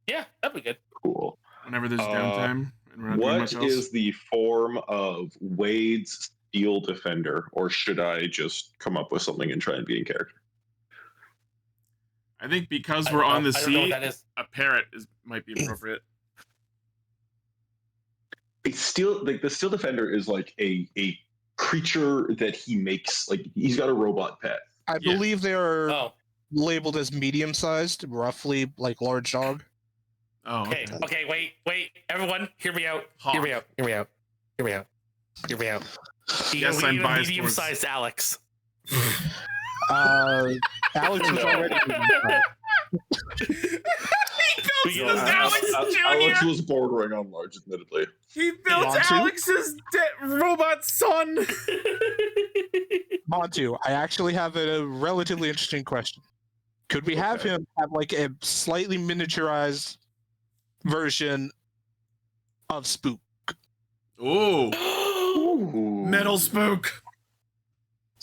Yeah, that'd be good. Cool. Whenever there's downtime and we're not doing What much else. is the form of Wade's Steel Defender, or should I just come up with something and try and be in character? I think because I we're don't on know- the I don't know what sea, that is. a parrot might be appropriate. The Steel Defender is a creature that he makes. He's got a robot pet. I Yeah. believe they are Oh, labeled as medium-sized, roughly like large dog. Oh, okay. Okay, wait. Everyone, hear me out. Hawk. Hear me out. Yes, I'm biased medium-sized Alex. Alex is already medium-sized. We get Does a- Alex Alex Jr.? was bordering on large, admittedly. He built Want to? Alex's robot son. Montu, I actually have a relatively interesting question. Could we have Okay. him have a slightly miniaturized version of Spook? Ooh, Ooh. metal spook.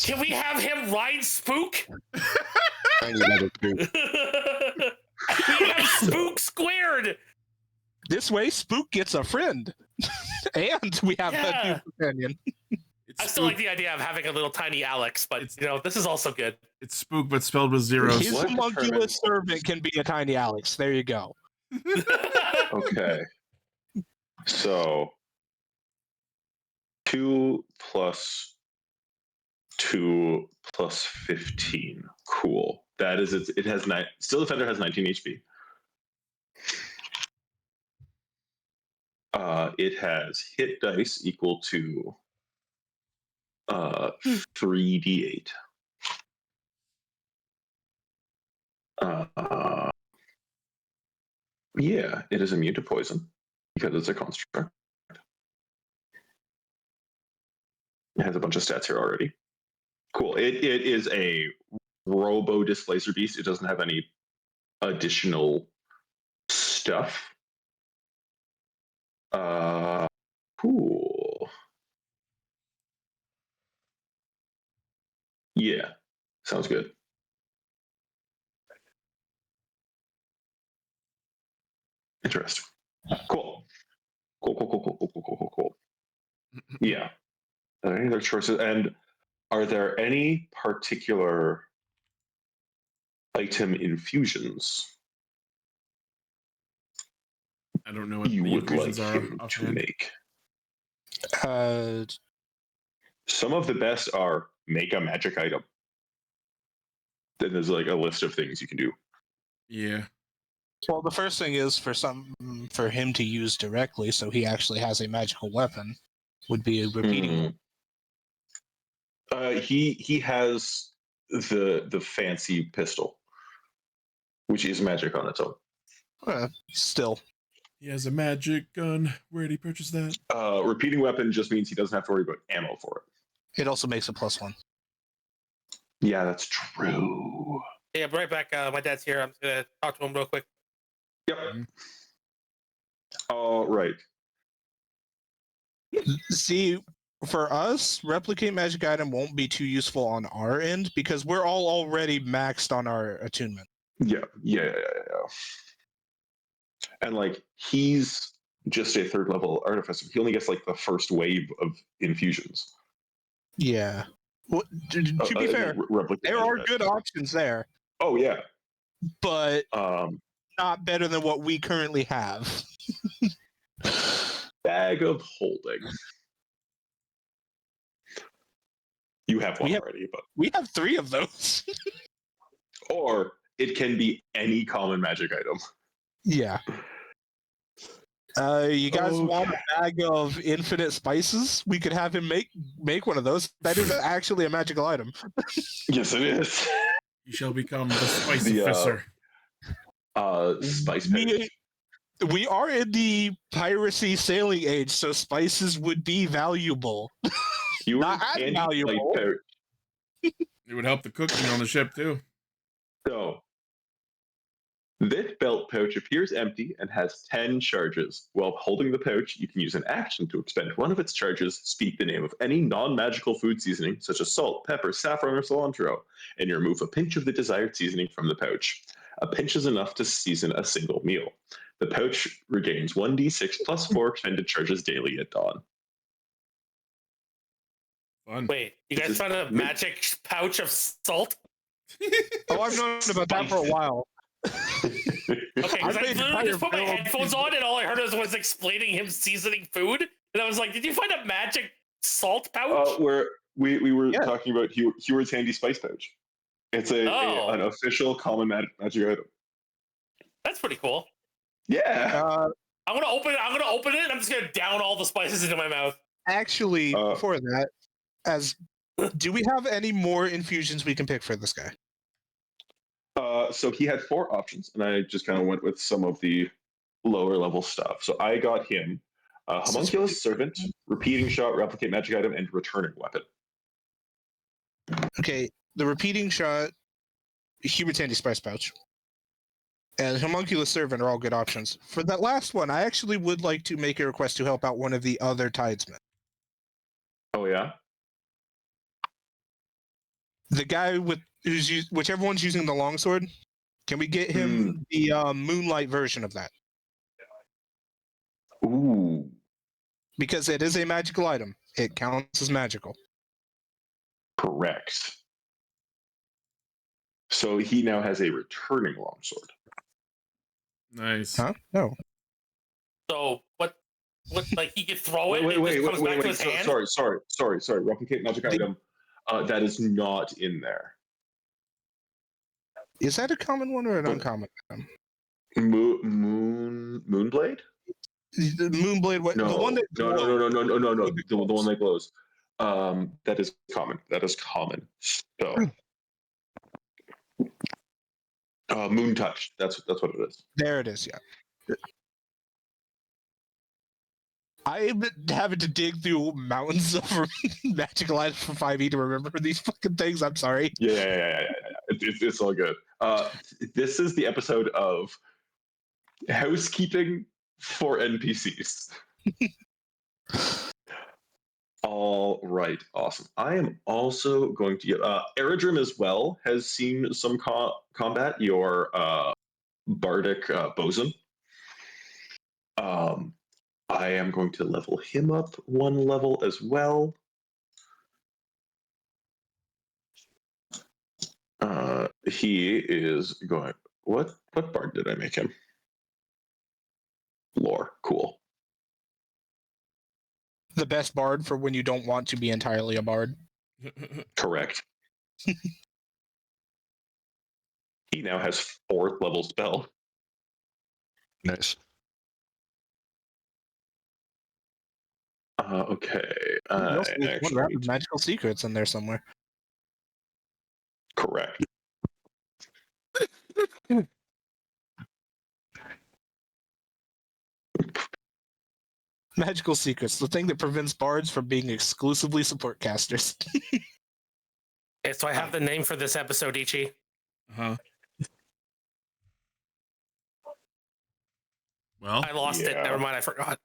Can we have him ride Spook? Tiny little poop. We have Spook squared. This way, Spook gets a friend, and we have a Yeah. new companion. It's I still spook. like the idea of having a little tiny Alex, but this is also good. It's spook, but spelled with zeros. His What homunculus determines- servant can be a tiny Alex. There you go. Okay. So 2 plus 2 plus 15. Cool. That is it. It has Steel Defender has 19 HP. It has hit dice equal to 3d8. Yeah, it is immune to poison because it's a construct. It has a bunch of stats here already. Cool. It is a robo displacer beast. It doesn't have any additional stuff. Cool. Yeah, sounds good. Interesting. Cool. Cool. Yeah. Are there any other choices? And are there any particular item infusions I don't know what you the would like infusions are him to offhand. make? Uh, Some of the best are make a magic item. then there's like a list of things you can do. Yeah. Well, the first thing is for him to use directly, so he actually has a magical weapon, would be a repeating. He has the fancy pistol, which is magic on its own. Still, He has a magic gun. Where did he purchase that? Repeating weapon just means he doesn't have to worry about ammo for it. it also makes a +1. Yeah, that's true. Yeah, I'm right back. My dad's here. I'm just gonna talk to him real quick. Yep. All right. See, for us, replicate magic item won't be too useful on our end because we're all already maxed on our attunement. Yeah. And like he's just a 3rd level artificer. He only gets like the first wave of infusions. Yeah. Well, to be fair, there are good options there. Oh yeah. But not better than what we currently have. Bag of holding. You have one already, but we have 3 of those. Or it can be any common magic item. Yeah. You guys want a bag of infinite spices? We could have him make one of those. That is actually a magical item. Yes, it is. You shall become the spice officer. Spice pouch. We are in the piracy sailing age, so spices would be valuable. You Not as valuable. It would help the cooking on the ship too. So, this belt pouch appears empty and has 10 charges. While holding the pouch, you can use an action to expend one of its charges, speak the name of any non-magical food seasoning, such as salt, pepper, saffron, or cilantro, and you remove a pinch of the desired seasoning from the pouch. A pinch is enough to season a single meal. The pouch regains 1d6 plus 4 expended charges daily at dawn. Fun. Wait, you guys found a magic pouch of salt? Oh, I've known about that for a while. Okay, because I literally just put my headphones on and all I heard was explaining him seasoning food. And I was like, did you find a magic salt pouch? We were talking about Heward's Handy Spice Pouch. It's an official common magic item. That's pretty cool. Yeah. I'm gonna open it and I'm just gonna down all the spices into my mouth. Actually, before that, do we have any more infusions we can pick for this guy? So he had 4 options, and I just kind of went with some of the lower level stuff. So I got him Homunculus Servant, Repeating Shot, Replicate Magic Item, and Returning Weapon. Okay, the Repeating Shot, Hubert Handy Spice Pouch, and Homunculus Servant are all good options. For that last one, I actually would like to make a request to help out one of the other Tidesmen. Oh, yeah? The guy whichever one's using the longsword, can we get him the moonlight version of that? Ooh. Because it is a magical item. It counts as magical. Correct. So he now has a returning longsword. Nice. Huh? No. So what like he could throw it Wait, and it comes back to his hand? Sorry. Replicate magic item. That is not in there. Is that a common one or an uncommon item? Moonblade? The Moonblade, No, the one that no. The one that glows. That is common. So, Moon Touch. That's what it is. There it is. Yeah. I'm having to dig through mountains of magical items from 5e to remember these fucking things. I'm sorry. Yeah. It's all good. This is the episode of housekeeping for NPCs. All right, awesome. I am also going to get Eridrim as well has seen some combat. Your bardic bosun. I am going to level him up 1 level as well. He is going. What bard did I make him? Lore. Cool. The best bard for when you don't want to be entirely a bard. Correct. He now has 4th level spell. Nice. Okay. He also has one Actually round need of to- magical secrets in there somewhere. correct. Magical secrets, the thing that prevents bards from being exclusively support casters. Okay, so I have the name for this episode, Ichi. Huh. Well, I lost it. Yeah. Never mind, I forgot.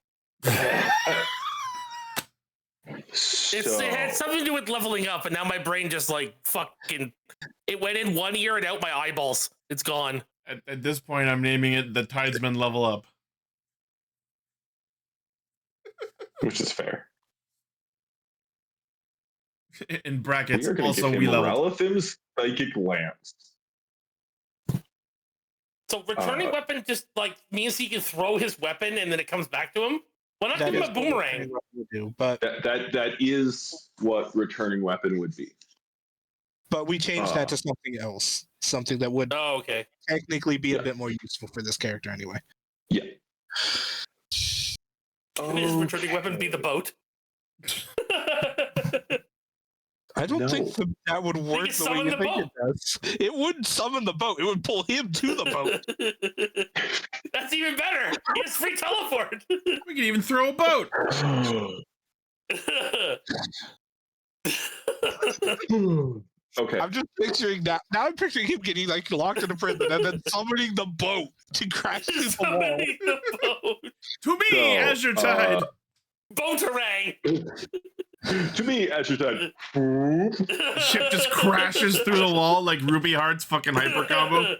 So, It had something to do with leveling up, and now my brain just like fucking. It went in one ear and out my eyeballs. It's gone. at this point, I'm naming it the Tidesmen Level Up. which is fair. In brackets, We are going to also give we him leveled. Ralathim's Psychic Lance. So returning weapon just like means he can throw his weapon and then it comes back to him. Why not give him is a what boomerang? returning weapon would do, but That is what returning weapon would be. we changed that to something else, something that would Oh, okay. technically be a Yeah. bit more useful for this character anyway. Yeah. Can his returning weapon be the boat? I don't think No. that would work can the way summon you the think it boat. does. It wouldn't summon the boat. It would pull him to the boat. That's even better. He has free teleport. We can even throw a boat. Okay. I'm just picturing that. Now I'm picturing him getting like locked in a prison and then summoning the boat to crash through the wall. Summoning the boat. To me, Azure Tide. Boatarang. To me, Azure Tide. The ship just crashes through the wall like Ruby Heart's fucking hyper combo.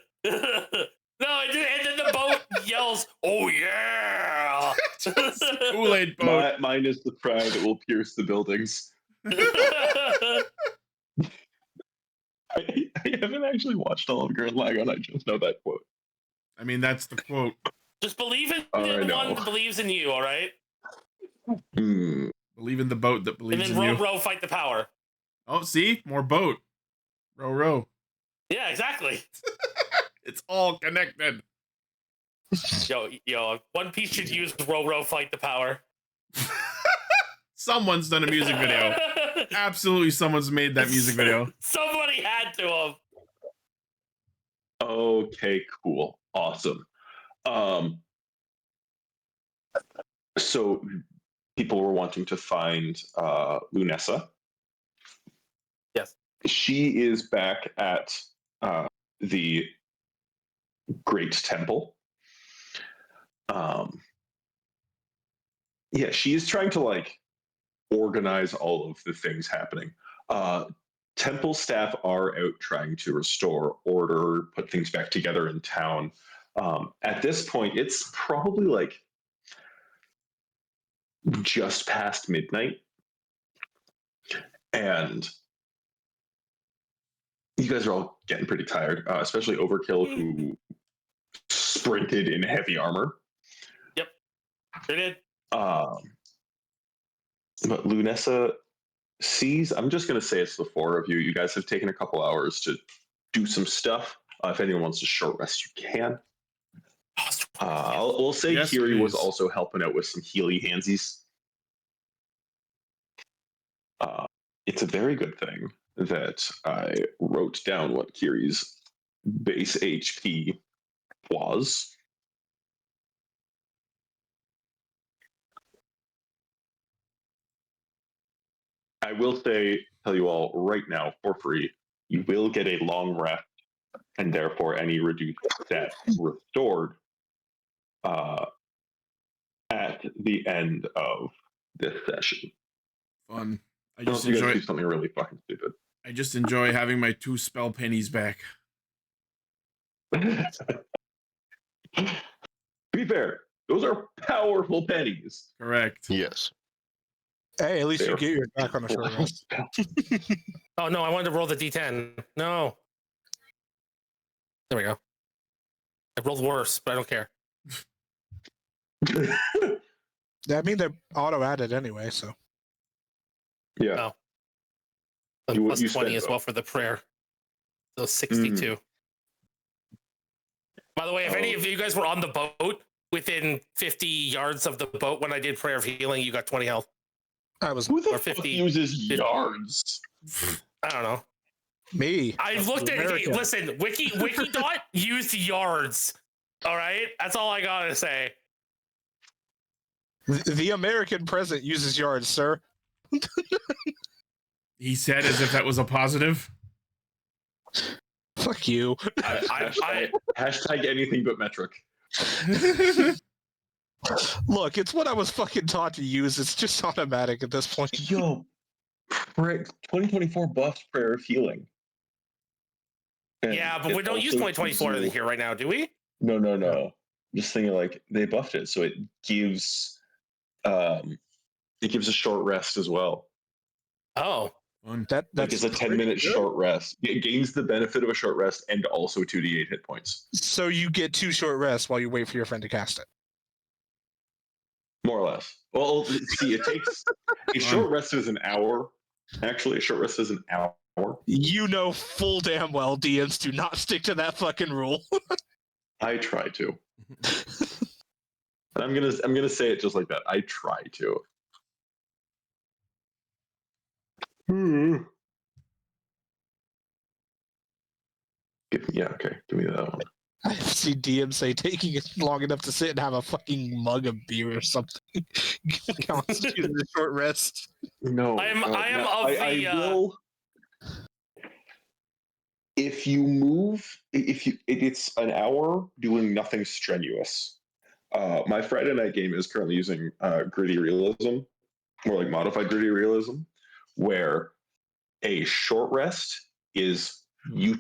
No, and then the boat yells, "Oh yeah!" Kool-Aid boat. Mine is the cry that will pierce the buildings. I haven't actually watched all of Gurren Lagann. I just know that quote. I mean, that's the quote. Just believe in I the know. one that believes in you, all right? Hmm. Believe in the boat that And believes then in row, you. row, fight the power. Oh, see? More boat. Row, row. Yeah, exactly. It's all connected. Yo, One Piece should use row, row, fight the power. Someone's done a music video. Absolutely, someone's made that music video. Somebody had to have. Okay, cool. Awesome. So people were wanting to find Lunessa. Yes. She is back at the Great Temple. Yeah, she is trying to like organize all of the things happening. Temple staff are out trying to restore order, put things back together in town. At this point, it's probably like just past midnight. And you guys are all getting pretty tired, especially Overkill, who sprinted in heavy armor. Yep. Sure did. But Lunessa sees, I'm just going to say it's the 4 of you. You guys have taken a couple hours to do some stuff. If anyone wants a short rest, you can. We'll say Yes, Kiri was please. also helping out with some healy handsies. It's a very good thing that I wrote down what Kiri's base HP was. I will tell you all right now for free, you will get a long rest and therefore any reduced stat restored at the end of this session. Fun. I Unless just you guys enjoy. do something really fucking stupid. I just enjoy having my 2 spell pennies back. To be fair, those are powerful pennies. Correct. Yes. Hey, at least you They're get your back on a short rest. Oh no, I wanted to roll the D10. No. There we go. I rolled worse, but I don't care. I mean, they're auto added anyway, so. Yeah. And You- plus you 20 spent as well both. for the prayer. So 62. By the way, if any of you guys were on the boat within 50 yards of the boat when I did Prayer of Healing, you got 20 health. I was Who the Or fuck 50. uses yards? I don't know. me. I looked at America. listen, Wikidot used yards. All right? That's all I gotta say. The American president uses yards, sir. He said as if that was a positive. Fuck you. Hashtag anything but metric. Look, it's what I was fucking taught to use. It's just automatic at this point. Yo, 2024 buffs Prayer of Healing. And Yeah, but we it don't use also 2024 gives you- here right now, do we? No. Just thinking like they buffed it, so it gives a short rest as well. Oh. That's Like it's a 10-minute short rest. It gains the benefit of a short rest and also 2d8 hit points. So you get 2 short rests while you wait for your friend to cast it. More or less. Well, see, it takes a short rest is an hour. Actually, a short rest is an hour. You know full damn well DMs do not stick to that fucking rule. I try to. And I'm gonna say it just like that. I try to. Give me that one. I've seen DMs say taking it long enough to sit and have a fucking mug of beer or something constitutes a short rest. No, I am no, of I the will. If you move, it's an hour doing nothing strenuous. My Friday night game is currently using gritty realism, more like modified gritty realism, where a short rest is you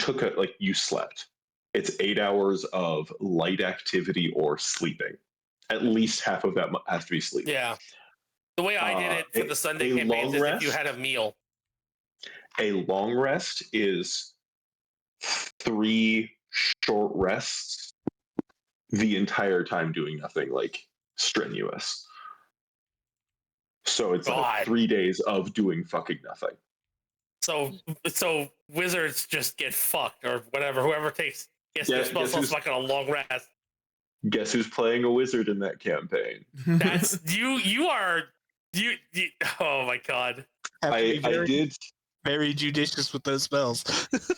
slept. It's 8 hours of light activity or sleeping. At least half of that has to be sleep. Yeah. The way I did it for the Sunday campaigns is if you had a meal. A long rest is 3 short rests the entire time doing nothing like strenuous. So it's like 3 days of doing fucking nothing. So wizards just get fucked or whatever. Whoever gets their spell slots back on a long rest. Guess who's playing a wizard in that campaign? That's you are oh my god. I did very judicious with those spells.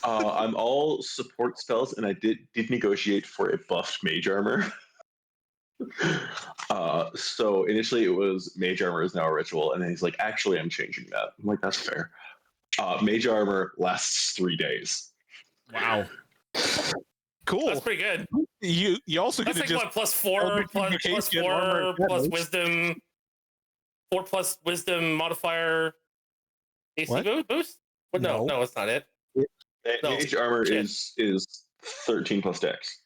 I'm all support spells, and I did negotiate for a buffed mage armor. So initially it was mage armor is now a ritual, and then he's like, actually, I'm changing that. I'm like, that's fair. Mage armor lasts 3 days. Wow. Cool. That's pretty good. You also that's like like what, plus 4 plus wisdom, 4 plus wisdom modifier AC boost? What? No, it's not it. Mage armor is 13 plus dex.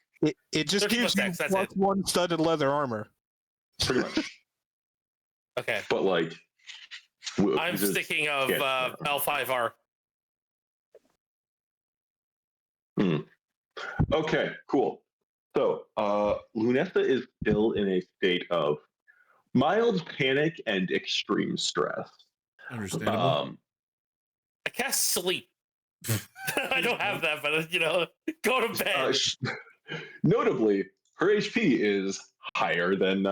It just gives you plus 1 studded leather armor. Pretty much. Okay. But like, I'm thinking of L5R. Okay, cool. So, Lunesta is still in a state of mild panic and extreme stress. Understandable. I cast sleep. I don't have that, but go to bed. Notably, her HP is higher than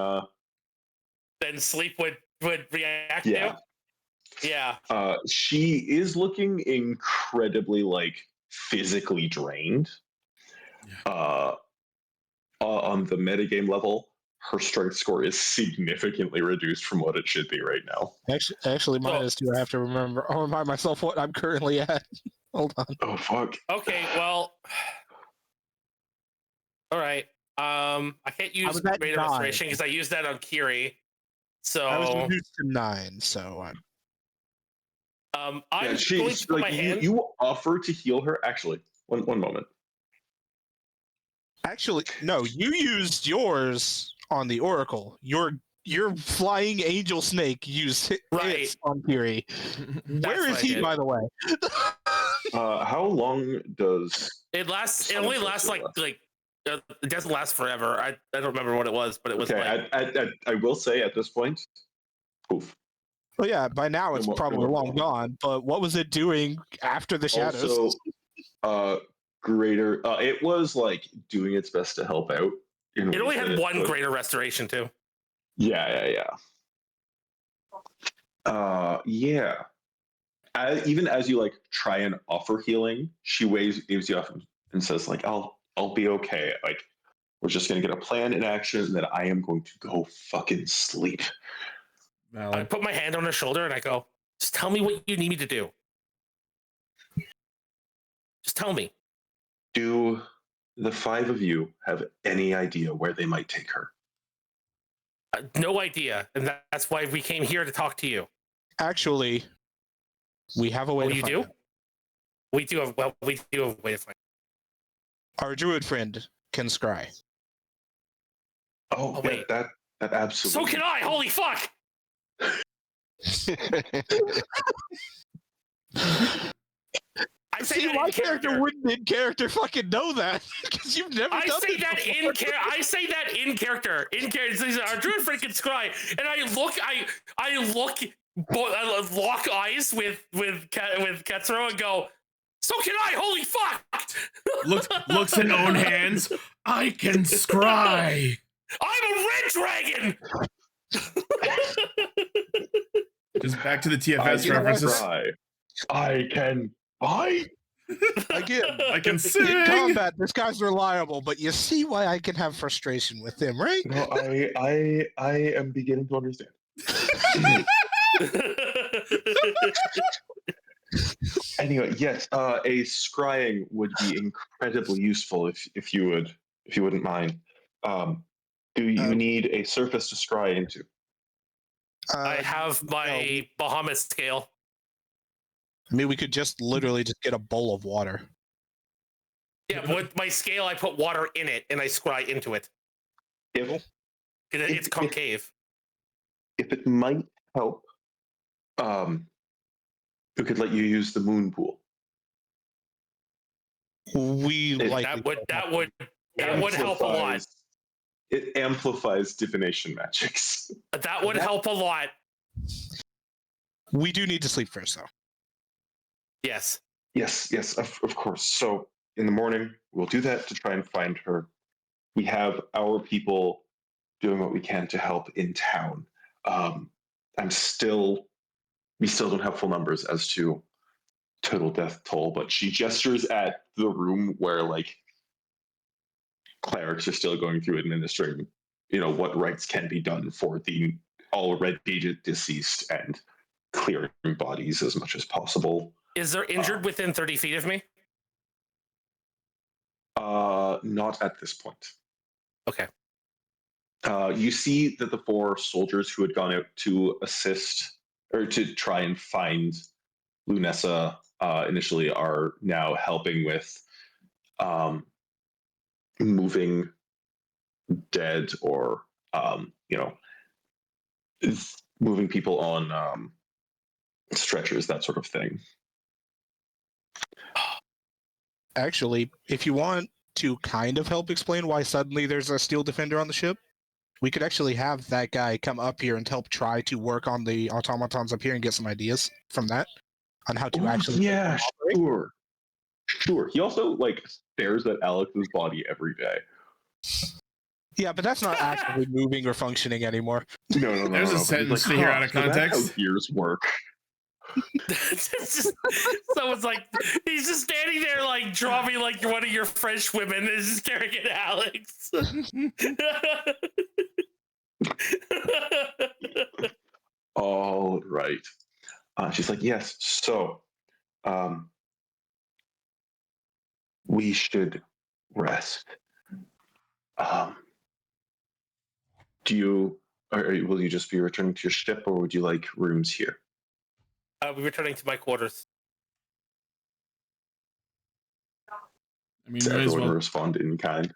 sleep would react to. Yeah. She is looking incredibly physically drained. On the metagame level, her strength score is significantly reduced from what it should be right now. Actually, mine is too. I have to remind myself what I'm currently at. Hold on. Oh fuck. Okay, well, all right. I can't use Rate of Restoration because I used that on Kiri. So I was reduced to 9. So I'm going to put my hand. You offer to heal her. Actually, one moment. Actually, no. You used yours on the Oracle. Your flying angel snake used it on Kiri. Where is he, by the way? How long does it last? It only lasts it doesn't last forever. I don't remember what it was, but it was okay. I will say at this point, poof. Well, yeah. By now it's probably long gone. But what was it doing after the shadows? Also, greater. It was like doing its best to help out. It only had one but- greater restoration too. Yeah. Yeah. Even as you like try and offer healing, she waves you off and says like, "I'll be okay. Like, we're just gonna get a plan in action, and then I am going to go fucking sleep." I Valid. put my hand on her shoulder and I go, "Just tell me what you need me to do. Just tell me." Do the five of you have any idea where they might take her? No idea, and that's why we came here to talk to you. Actually, we have a way Oh, to you find do? out. We do have a way to find. Our druid friend can scry. Oh, Oh, yeah, wait. that absolutely. So can I. Holy fuck! I say See, that my in character wouldn't in character fucking know that because you've never I done say this that before. in character. I say that in character. In character, our druid friend can scry, and I lock eyes with Ketsuro and go, "So can I? Holy fuck!" Looks at own hands. I can scry. I'm a red dragon. Just back to the you TFS know what? references. I can fight. Again, I can in sing. combat, this guy's reliable, but you see why I can have frustration with him, right? No, I am beginning to understand. Anyway, yes, a scrying would be incredibly useful if you wouldn't mind. Do you need a surface to scry into? I have my Bahamut scale. I mean, we could just literally just get a bowl of water. Yeah, but with my scale, I put water in it and I scry into it. If It's concave. if it might help, we could let you use the moon pool. We like That would help a lot. It amplifies divination magics. That would help a lot. We do need to sleep first, though. Yes. Yes, of course. So in the morning, we'll do that to try and find her. We have our people doing what we can to help in town. We still don't have full numbers as to total death toll, but she gestures at the room where like clerics are still going through administering, what rites can be done for the already deceased and clearing bodies as much as possible. Is there injured within 30 feet of me? Not at this point. Okay. You see that the four soldiers who had gone out to assist or to try and find Lunessa initially are now helping with moving dead or moving people on stretchers, that sort of thing. Actually, if you want to kind of help explain why suddenly there's a steel defender on the ship, we could actually have that guy come up here and help try to work on the automatons up here and get some ideas from that on how to actually. Yeah, sure. He also stares at Alex's body every day. Yeah, but that's not actually moving or functioning anymore. No. There's a sentence to hear out of So that's context. how gears work. Someone's like, he's just standing there, dropping like one of your French women is just staring at Alex. All right. She's like, yes. So, we should rest. Will you just be returning to your ship, or would you like rooms here? I'll be returning to my quarters. I mean, Does might as everyone well. respond in kind?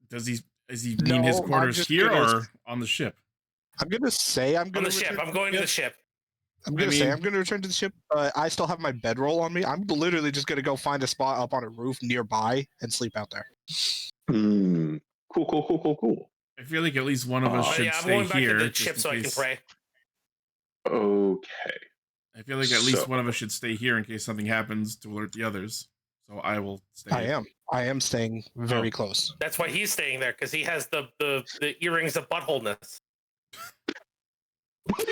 Does he mean his No, I'm quarters just here gonna- or on the ship? I'm gonna say I'm On gonna the ship. return- I'm going to the ship. I'm gonna say mean- I'm gonna return to the ship, but I still have my bedroll on me. I'm literally just gonna go find a spot up on a roof nearby and sleep out there. Cool. I feel like at least one of us Oh, should Yeah, I'm stay going back here. to the just ship in so I can case- pray. Okay. I feel like at least So- one of us should stay here in case something happens to alert the others. So I will stay. I am staying very close. That's why he's staying there, because he has the earrings of buttholeness. Do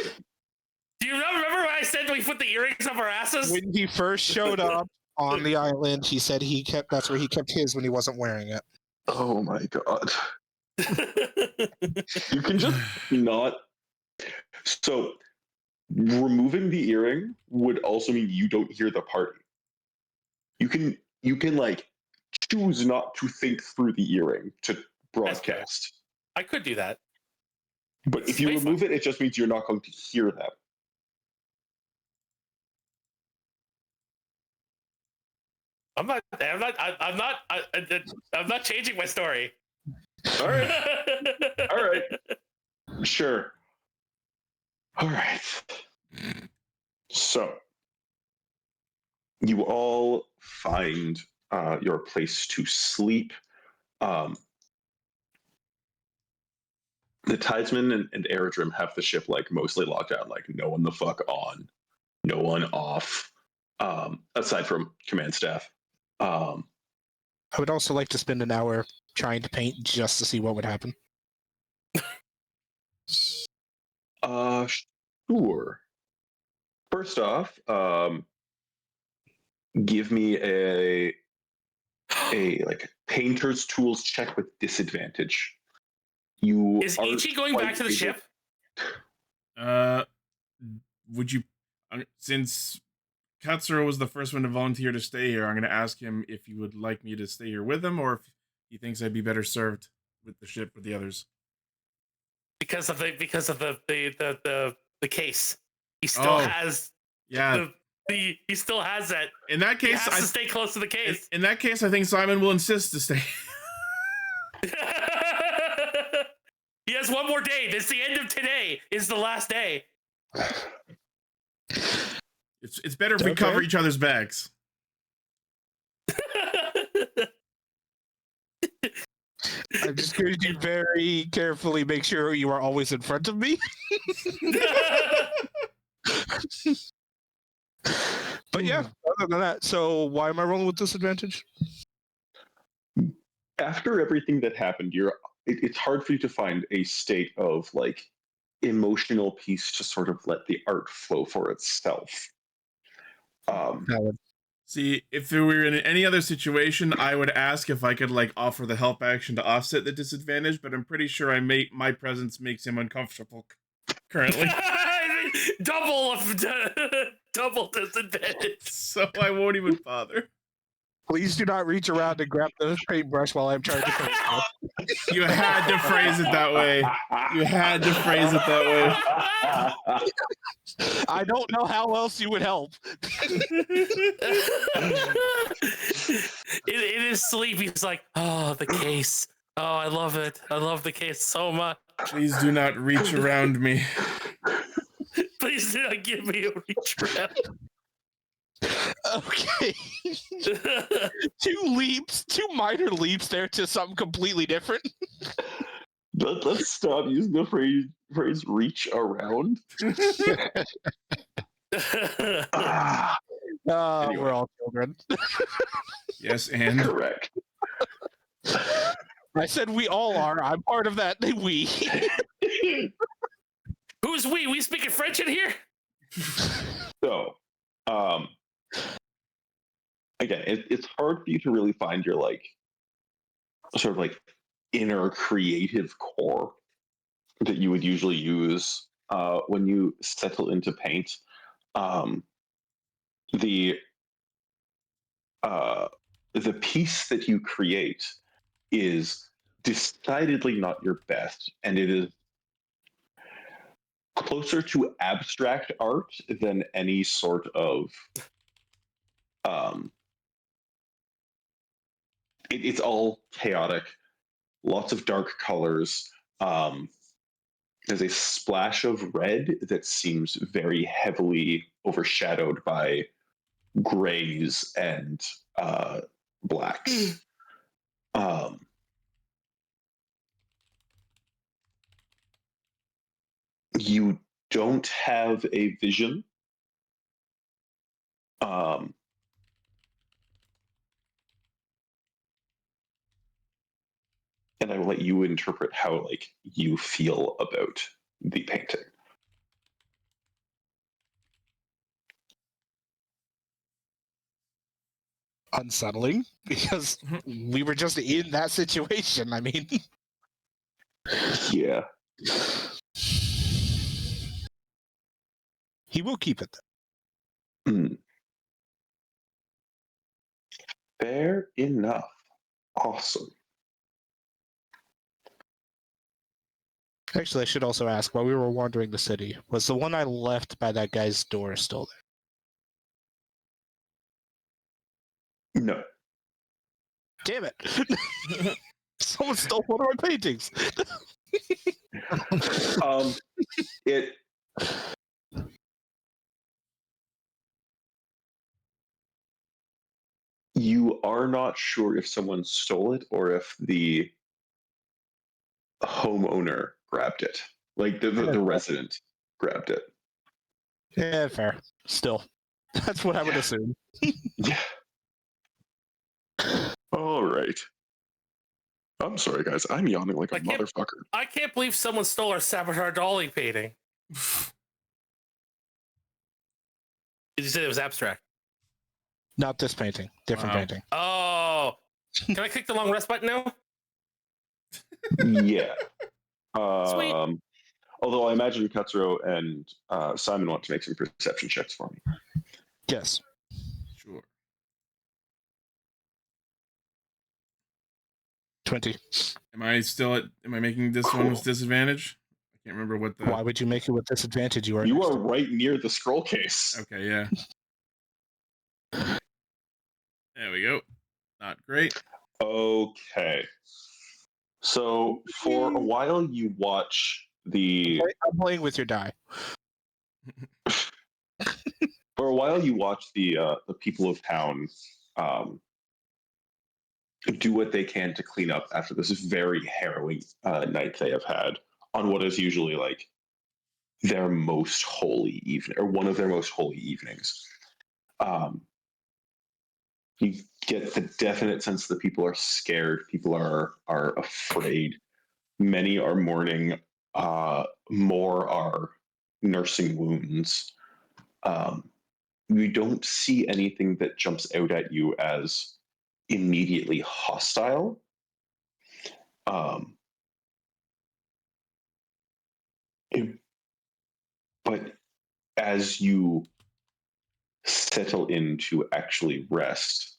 you not remember when I said we put the earrings up our asses? When he first showed up on the island, he said that's where he kept his when he wasn't wearing it. Oh my god. You can just not. So, removing the earring would also mean you don't hear the party. You can like choose not to think through the earring to broadcast. I could do that. But if you remove it, it just means you're not going to hear them. I'm not changing my story. All right. All right. Sure. All right. So, you all find your place to sleep. The Tidesmen and Aerodrim have the ship like mostly locked down, like no one the fuck on, no one off, aside from command staff. I would also like to spend an hour trying to paint just to see what would happen. Sure. First off, give me a like painter's tools check with disadvantage. You is Ichi going back to the ship? Would you, since Katsuro was the first one to volunteer to stay here, I'm going to ask him if he would like me to stay here with him, or if he thinks I'd be better served with the ship with the others. Because of the case, he still has. Yeah. He still has that. In that case, he has to stay close to the case. In that case, I think Simon will insist to stay. He has one more day. This is the end of today. Is the last day. It's better if we cover each other's backs. I'm just going to very carefully make sure you are always in front of me. But yeah, other than that, so why am I rolling with disadvantage? After everything that happened, it's hard for you to find a state of like emotional peace to sort of let the art flow for itself. See, if we were in any other situation, I would ask if I could like offer the help action to offset the disadvantage, but I'm pretty sure my presence makes him uncomfortable currently. double disadvantage. So I won't even bother. Please do not reach around and grab the paintbrush while I'm trying to paint. You had to phrase it that way. You had to phrase it that way. I don't know how else you would help. In his sleep, he's like, oh, the case. Oh, I love it. I love the case so much. Please do not reach around me. Please do not give me a reach around. Okay. two minor leaps there to something completely different. Let's stop using the phrase reach around. Anyway. We're all children. Yes, and correct. I said we all are. I'm part of that we. Who's we? We speaking French in here? So, again, it's hard for you to really find your like sort of like inner creative core that you would usually use when you settle into paint. The piece that you create is decidedly not your best, and it is closer to abstract art than any sort of it's all chaotic, lots of dark colors. There's a splash of red that seems very heavily overshadowed by grays and blacks. You don't have a vision. and I will let you interpret how like you feel about the painting. Unsettling, because we were just in that situation. I mean, Yeah. he will keep it though. Fair enough. Awesome. Actually, I should also ask, while we were wandering the city, was the one I left by that guy's door still there? No. Damn it! Someone stole one of my paintings. It. You are not sure if someone stole it or if the homeowner grabbed it. Like the resident grabbed it. Yeah, fair. Still, that's what I would assume. Yeah. All right. I'm sorry, guys. I'm yawning like a motherfucker. I can't believe someone stole our Saboteur Dolly painting. Did you say it was abstract? Not this painting. Different painting. Oh. Can I click the long rest button now? Yeah. Sweet. Although I imagine Katsuro and Simon want to make some perception checks for me. Yes. Sure. 20. Am I making this one with disadvantage? I can't remember what the. Why would you make it with disadvantage? You are right near the scroll case. Okay, yeah. There we go. Not great. Okay. So for a while you watch the. I'm playing with your die. For a while you watch the people of town do what they can to clean up after this very harrowing night they have had on what is usually like their most holy evening, or one of their most holy evenings. You get the definite sense that people are scared, people are afraid. Many are mourning, more are nursing wounds. You don't see anything that jumps out at you as immediately hostile. But as you settle in to actually rest,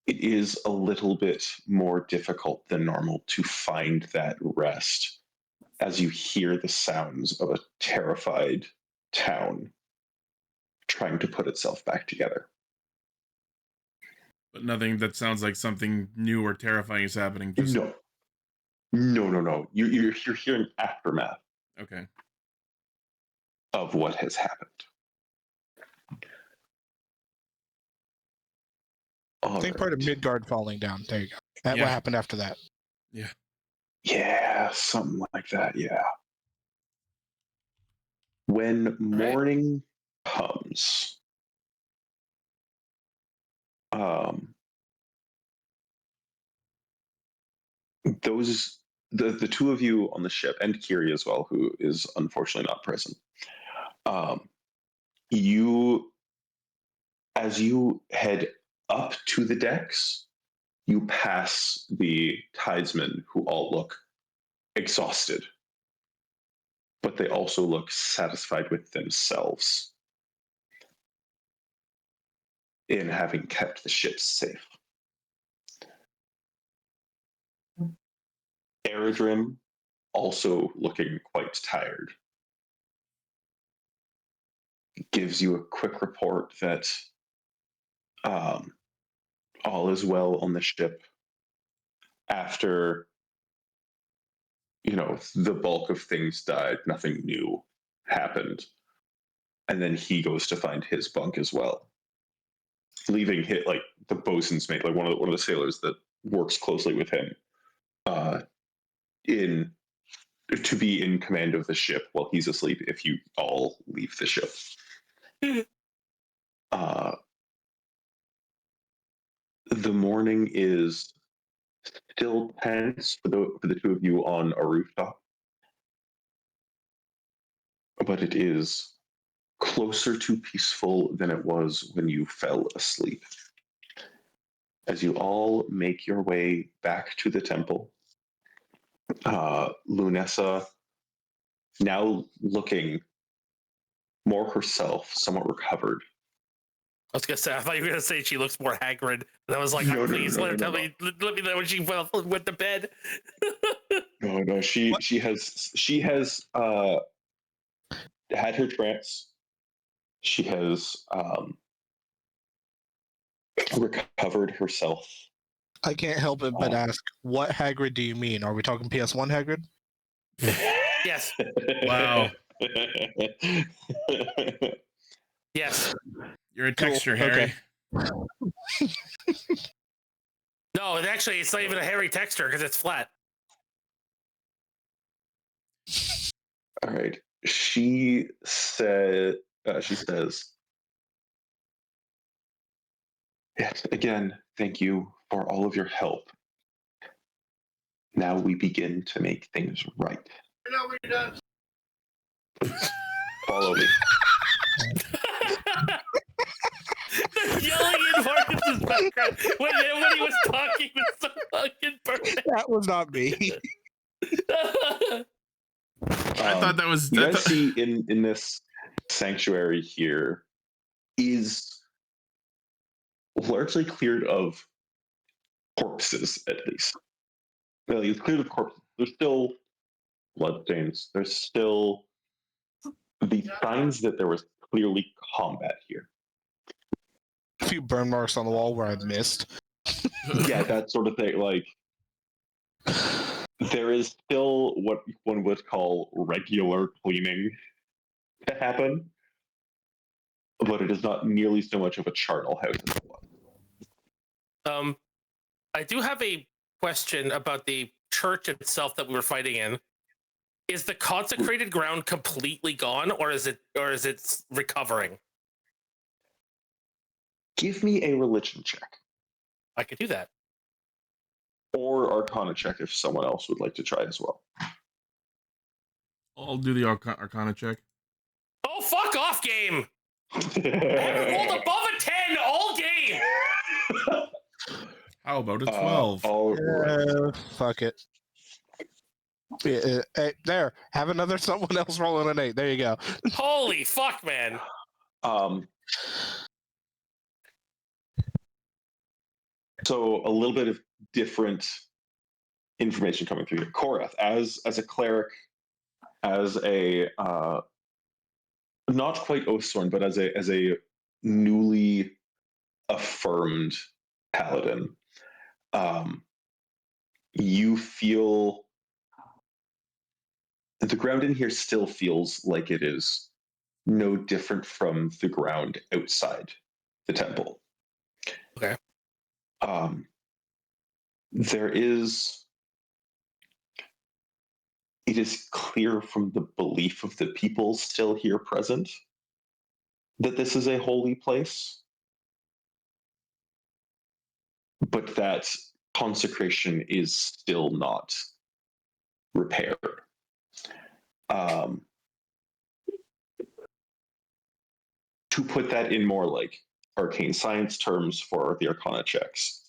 it is a little bit more difficult than normal to find that rest as you hear the sounds of a terrified town trying to put itself back together. But nothing that sounds like something new or terrifying is happening. Just... No. You're hearing aftermath. Okay. Of what has happened. I think part of Midgard falling down. There you go. What happened after that? Yeah. Yeah, something like that, yeah. When morning comes, the two of you on the ship, and Kiri as well, who is unfortunately not present, as you head up to the decks, you pass the Tidesmen, who all look exhausted, but they also look satisfied with themselves in having kept the ship safe. Eredrim, also looking quite tired, gives you a quick report that all is well on the ship after, the bulk of things died, nothing new happened. And then he goes to find his bunk as well, leaving the bosun's mate, like one of the sailors that works closely with him, to be in command of the ship while he's asleep if you all leave the ship. The morning is still tense for the two of you on a rooftop, but it is closer to peaceful than it was when you fell asleep. As you all make your way back to the temple, Lunessa, now looking more herself, somewhat recovered. I was gonna say, I thought you were gonna say she looks more haggard. And I was like, No, please no, let her no, tell no. me, let me know when she went to bed. No, she has had her trance. She has recovered herself. I can't help it but ask, what Hagrid do you mean? Are we talking PS1 Hagrid? Yes, Wow. yes. You're a Cool, texture, Harry. okay. No, actually, it's not even a hairy texture because it's flat. All right. She says, yes, again, thank you for all of your help. Now we begin to make things right. Follow me. The yelling in Marcus's background when he was talking was so fucking perfect. That was not me. I thought that was. You I guys thought- see in this sanctuary here is largely cleared of corpses, at least. Well, it's cleared of corpses. There's still bloodstains. There's still the signs that there was clearly combat here. A few burn marks on the wall where I missed. Yeah, that sort of thing. Like, there is still what one would call regular cleaning to happen, but it is not nearly so much of a charnel house as it was. I do have a question about the church itself that we were fighting in. Is the consecrated ground completely gone, or is it recovering? Give me a religion check. I could do that. Or Arcana check if someone else would like to try as well. I'll do the Arcana check. Oh, fuck off, game! I haven't rolled above a 10 all game. How about a 12? All right. Fuck it. Yeah, hey, there, have another someone else rolling an 8. There you go. Holy fuck, man! So a little bit of different information coming through here. Korath, as a cleric, as a not quite Oathsworn, but as a newly affirmed paladin, you feel the ground in here still feels like it is no different from the ground outside the temple. Okay. It is clear from the belief of the people still here present that this is a holy place, but that consecration is still not repaired. To put that in more like arcane science terms for the Arcana checks,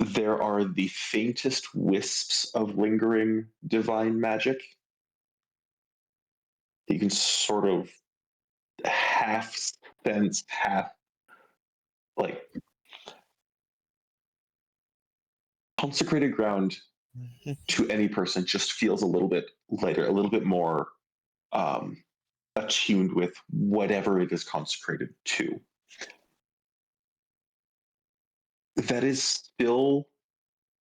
there are the faintest wisps of lingering divine magic. You can sort of half sense, half like consecrated ground to any person just feels a little bit lighter, a little bit more attuned with whatever it is consecrated to. That is still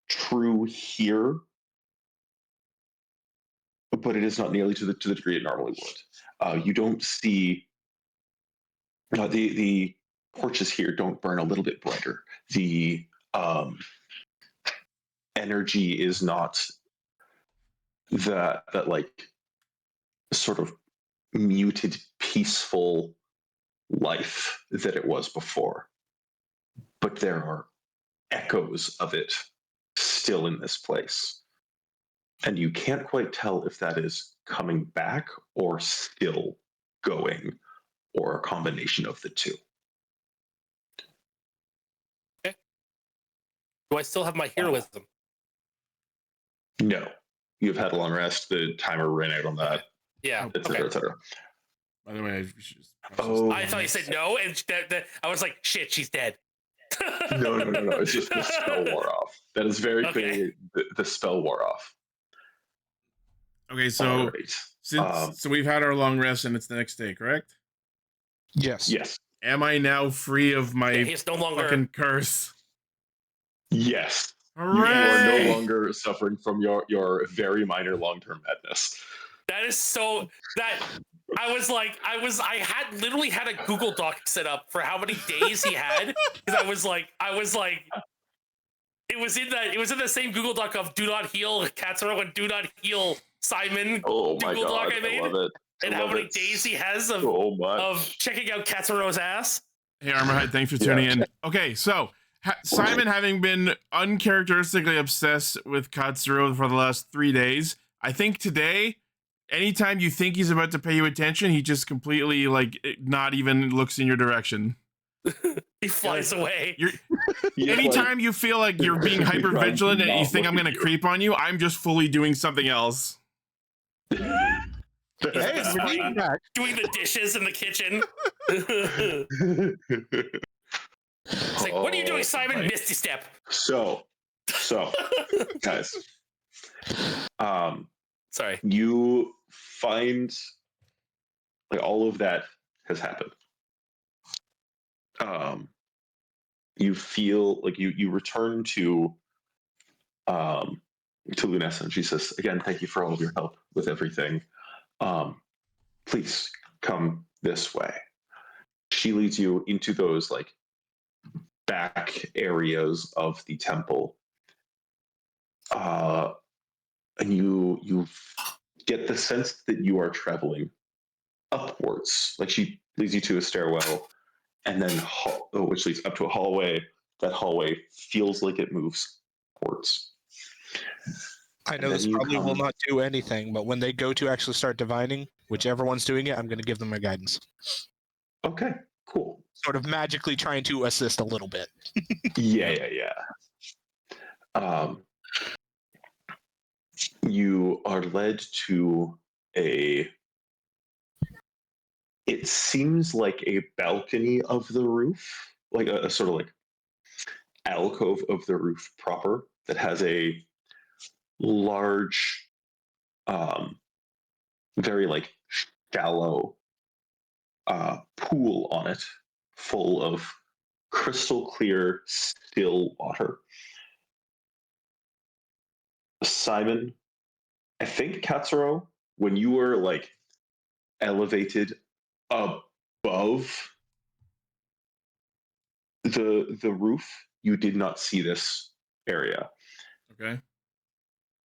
true here, but it is not nearly to the degree it normally would. You don't see the torches here don't burn a little bit brighter. The energy is not that like sort of muted, peaceful life that it was before. But there are echoes of it still in this place. And you can't quite tell if that is coming back or still going, or a combination of the two. Do I still have my heroism? No. You've had a long rest. The timer ran out on that, Yeah. et cetera, et cetera. By the way, I should just Oh. I thought you said no, and I was like, shit, she's dead. No. It's just the spell wore off. That is very Okay. clear. The spell wore off. Okay, so Alright. so we've had our long rest and it's the next day, correct? Yes. Yes. Am I now free of my Yeah, he's no longer. fucking curse? Yes. You are Hooray! no longer suffering from your very minor long-term madness. That is so. That I had literally had a Google Doc set up for how many days he had, because I was like, it was in the same Google Doc of do not heal Katsuro and do not heal Simon. Oh my Google god, Doc I made, love it. and how many days he has of checking out Katsuro's ass. Hey, Armorhead, thanks for tuning in. Okay, so Simon, having been uncharacteristically obsessed with Katsuro for the last 3 days, I think today, anytime you think he's about to pay you attention, he just completely, not even looks in your direction. He flies away. Anytime you feel like you're being hyper vigilant and you think I'm going to creep on you, I'm just fully doing something else. Hey, we're back. Doing the dishes in the kitchen. It's like, what are you doing, Simon? Misty step. So, guys, Sorry. you find all of that has happened. You feel like you return to Lunessa, and she says, again, thank you for all of your help with everything. Please come this way. She leads you into those back areas of the temple, and you get the sense that you are traveling upwards. She leads you to a stairwell, and then which leads up to a hallway. That hallway feels like it moves upwards. I know this probably will not do anything, but when they go to actually start divining, whichever one's doing it, I'm going to give them my guidance. Okay, cool. Sort of magically trying to assist a little bit. Yeah. You are led to it seems like a balcony of the roof, like a sort of alcove of the roof proper that has a large, very shallow pool on it, full of crystal clear, still water. Simon, I think Katsuro, when you were elevated above the roof, you did not see this area. Okay.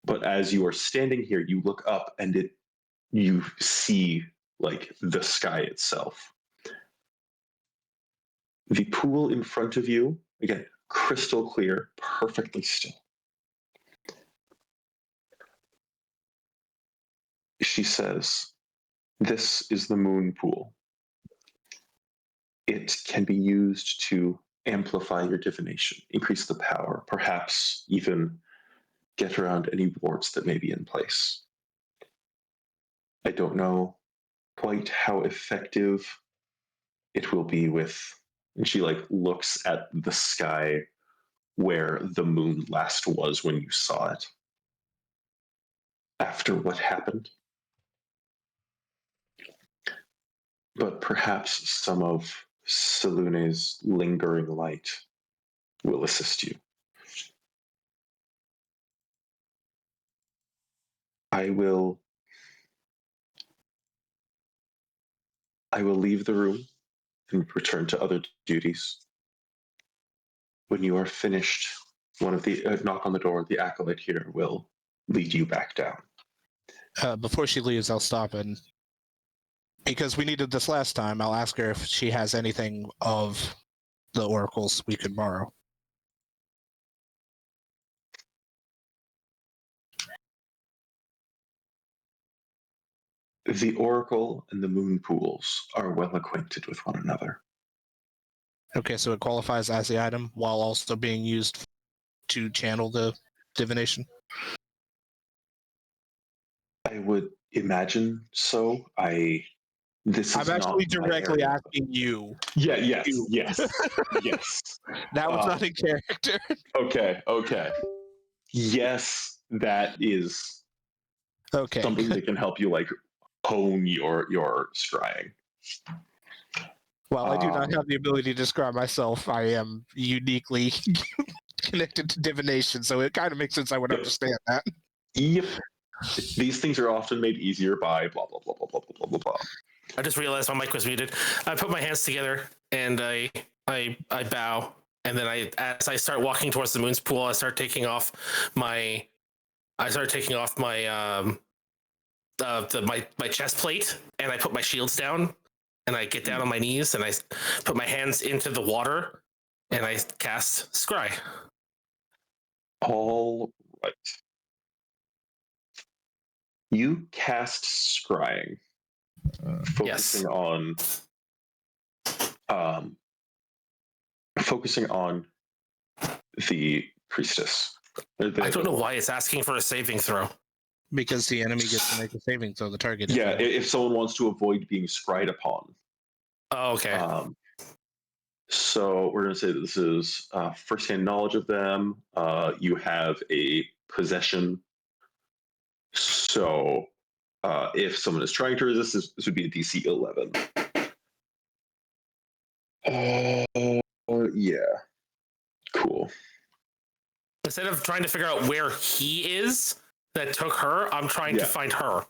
But as you are standing here, you look up and you see the sky itself. The pool in front of you, again, crystal clear, perfectly still. She says, this is the moon pool. It can be used to amplify your divination, increase the power, perhaps even get around any wards that may be in place. I don't know quite how effective it will be with, and she looks at the sky where the moon last was when you saw it. After what happened. But perhaps some of Salune's lingering light will assist you. I will leave the room and return to other duties. When you are finished, one of the knock on the door, the acolyte here will lead you back down. Before she leaves, I'll stop and, because we needed this last time, I'll ask her if she has anything of the oracles we could borrow. The Oracle and the Moon Pools are well acquainted with one another. Okay, so it qualifies as the item while also being used to channel the divination. I would imagine so. This is I'm actually not my directly area. asking you. Yeah, yes, You. yes, yes. That was not in character. Okay. Yes, that is Okay. something that can help you like hone your scrying. While I do not have the ability to describe myself, I am uniquely connected to divination, so it kind of makes sense I would understand that. Yep. These things are often made easier by blah blah blah blah blah blah blah blah. I just realized my mic was muted. I put my hands together and I bow, and then as I start walking towards the moon's pool, I start taking off my my chest plate, and I put my shields down, and I get down on my knees, and I put my hands into the water, and I cast scry. All right. You cast scrying, focusing on the priestess. I don't know why it's asking for a saving throw. Because the enemy gets to make a saving throw, the target. Yeah, if someone wants to avoid being scryed upon. Oh, okay. So we're going to say that this is first-hand knowledge of them. You have a possession. So if someone is trying to resist, this would be a DC 11. Yeah. Cool. Instead of trying to figure out where he is that took her, I'm trying to find her.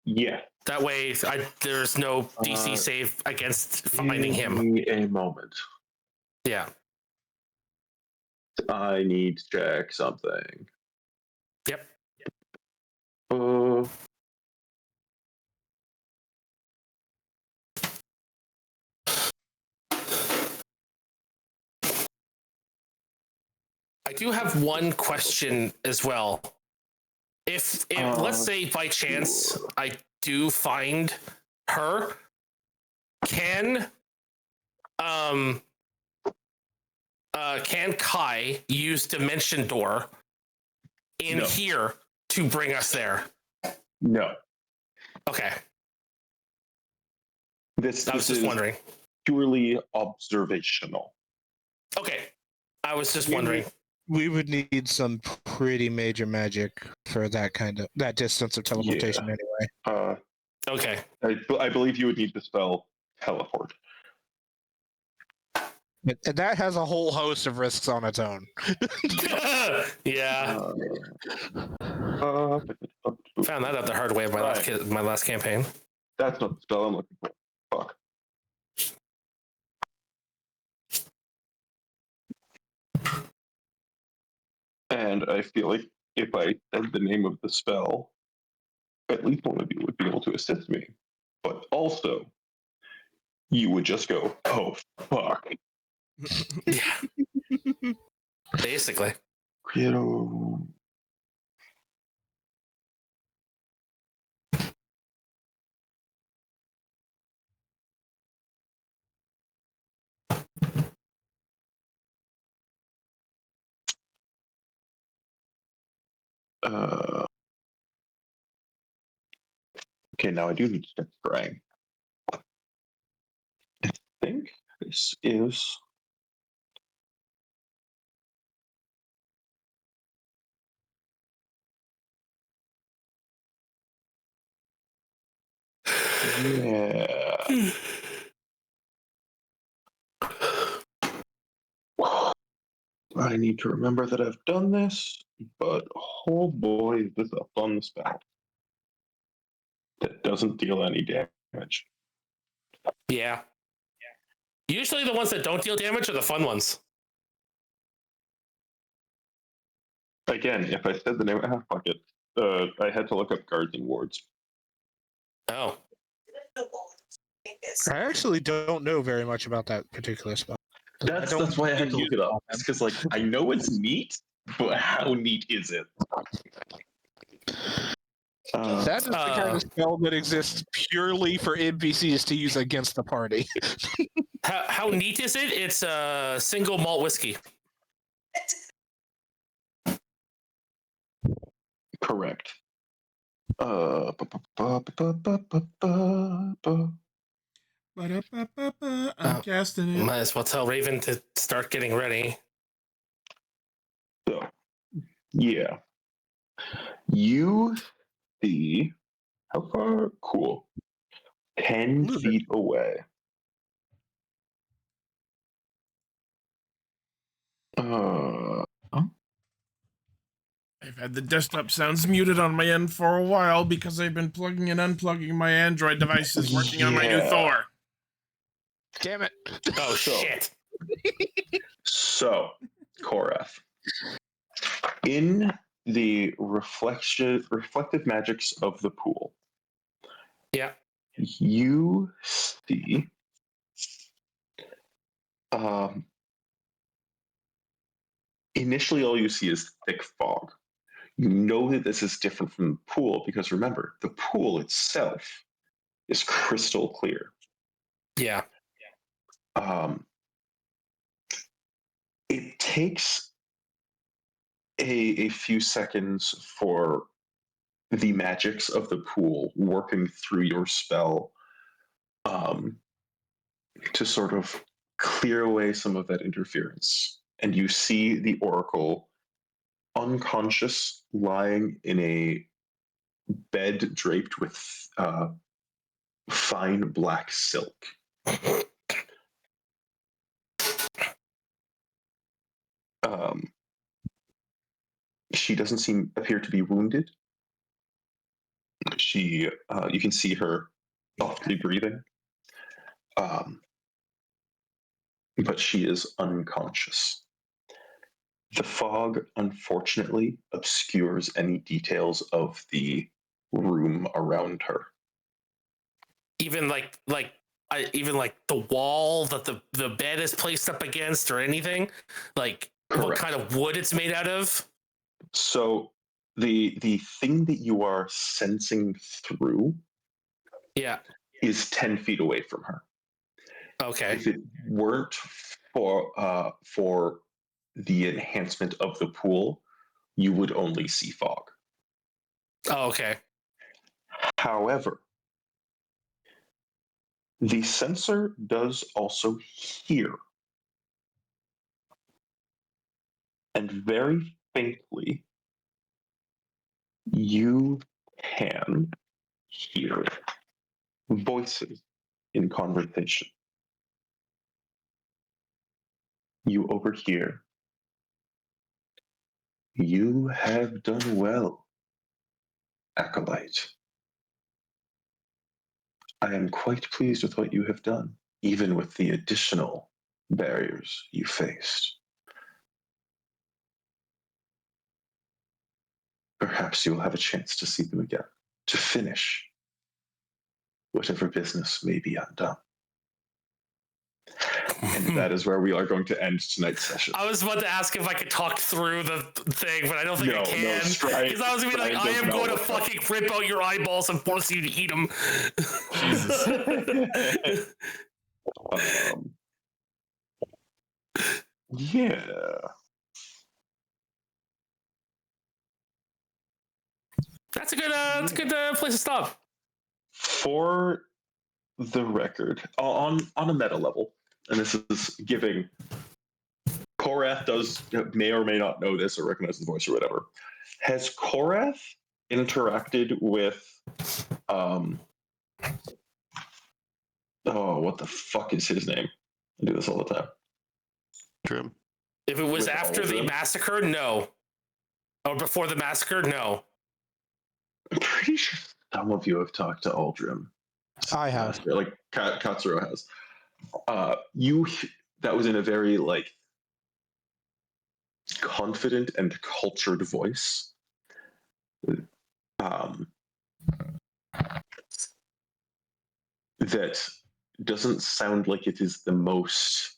Yeah. That way, there's no DC save against finding him. Give me a moment. Yeah. I need to check something. Yep. I do have one question as well. If let's say by chance I do find her, can Kai use Dimension Door in here to bring us there? No. Okay. This I was just wondering. Purely observational. Okay. I was just wondering. We would need some pretty major magic for that distance of teleportation anyway. Okay. I believe you would need to spell teleport. And that has a whole host of risks on its own. Yeah. Found that out the hard way of my last campaign. That's not the spell I'm looking for. Fuck. And I feel like if I said the name of the spell, at least one of you would be able to assist me. But also, you would just go, oh, fuck. Yeah. Basically. Okay, now I do need to start scrying. I think this is... Yeah. I need to remember that I've done this, but oh boy, is this a fun spell that doesn't deal any damage. Yeah. Usually the ones that don't deal damage are the fun ones. Again, if I said the name, fuck it. I had to look up guards and wards. Oh. I actually don't know very much about that particular spell. That's why I had to look it up. It's because, like, I know it's neat, but how neat is it? That is the kind of spell that exists purely for NPCs to use against the party. How neat is it? It's a single malt whiskey. Correct. I'm casting it. Might as well tell Raven to start getting ready. So, yeah. You see how far? Cool. 10 Move it. feet away. I've had the desktop sounds muted on my end for a while because I've been plugging and unplugging my Android devices working on my new Yeah. Thor. Damn it. Oh, So- shit. So, Korath. In the reflective magics of the pool, Yeah. you see initially all you see is thick fog. You know that this is different from the pool because remember, the pool itself is crystal clear. Yeah. It takes a few seconds for the magics of the pool working through your spell to sort of clear away some of that interference. And you see the oracle unconscious, lying in a bed draped with fine black silk. She doesn't appear to be wounded. She, you can see her softly breathing, but she is unconscious. The fog, unfortunately, obscures any details of the room around her. Even like the wall that the bed is placed up against or anything? Like what Correct. kind of wood it's made out of? So the thing that you are sensing through Yeah. is 10 feet away from her. Okay. If it weren't for the enhancement of the pool, you would only see fog. Oh, okay. However, the sensor does also hear. And very faintly, you can hear voices in conversation. You overhear, "You have done well, Acolyte. I am quite pleased with what you have done, even with the additional barriers you faced. Perhaps you will have a chance to see them again, to finish whatever business may be undone." And that is where we are going to end tonight's session. I was about to ask if I could talk through the thing, but I don't think I can. Scry- Because I was gonna be like, Scry I does am not going to work out. fucking rip out your eyeballs and force you to eat them. Jesus. Yeah. That's a good place to stop. For the record, on a meta level, and this is giving, Korath may or may not know this or recognize the voice or whatever. Has Korath interacted with what the fuck is his name? I do this all the time. Trim. If it was With after the Aldrin? massacre, no. Or before the massacre, no. I'm pretty sure some of you have talked to Aldrin. I have. Like Katsuro has. That was in a very like confident and cultured voice. That doesn't sound like it is the most.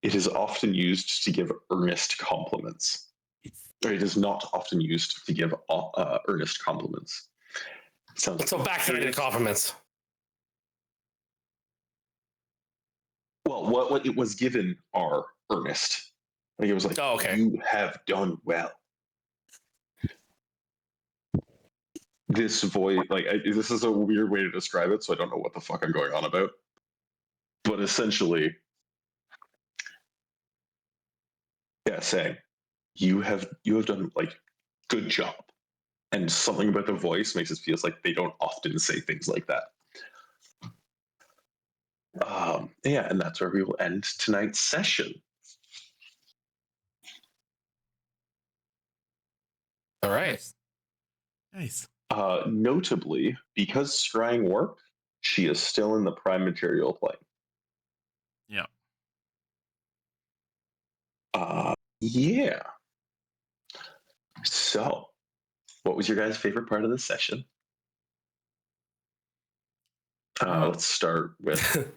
It is often used to give earnest compliments. It is not often used to give earnest compliments. Sounds So backhanded compliments. Well, what it was given are earnest. Like it was like, Oh, okay. you have done well. This voice, like this is a weird way to describe it, so I don't know what the fuck I'm going on about. But essentially, yeah, saying you have done like good job, and something about the voice makes it feel like they don't often say things like that. Yeah, and that's where we will end tonight's session. All right. Nice. Notably, because scrying worked, she is still in the prime material plane. Yeah. Yeah. So, what was your guys' favorite part of the session? Let's start with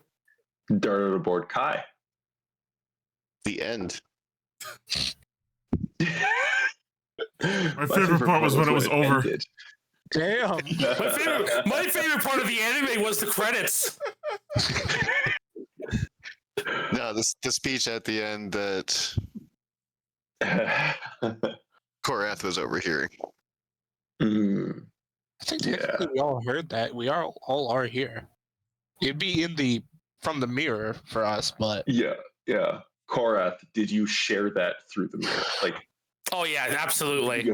Dart aboard Kai. The end. My favorite part was when it was over. ended. Damn. My favorite part of the anime was the credits. No, the speech at the end that Korath was overhearing. Mm, I think technically we all heard that. We all are here. It'd be from the mirror for us, but yeah. Korath, did you share that through the mirror? Like, Oh yeah, absolutely.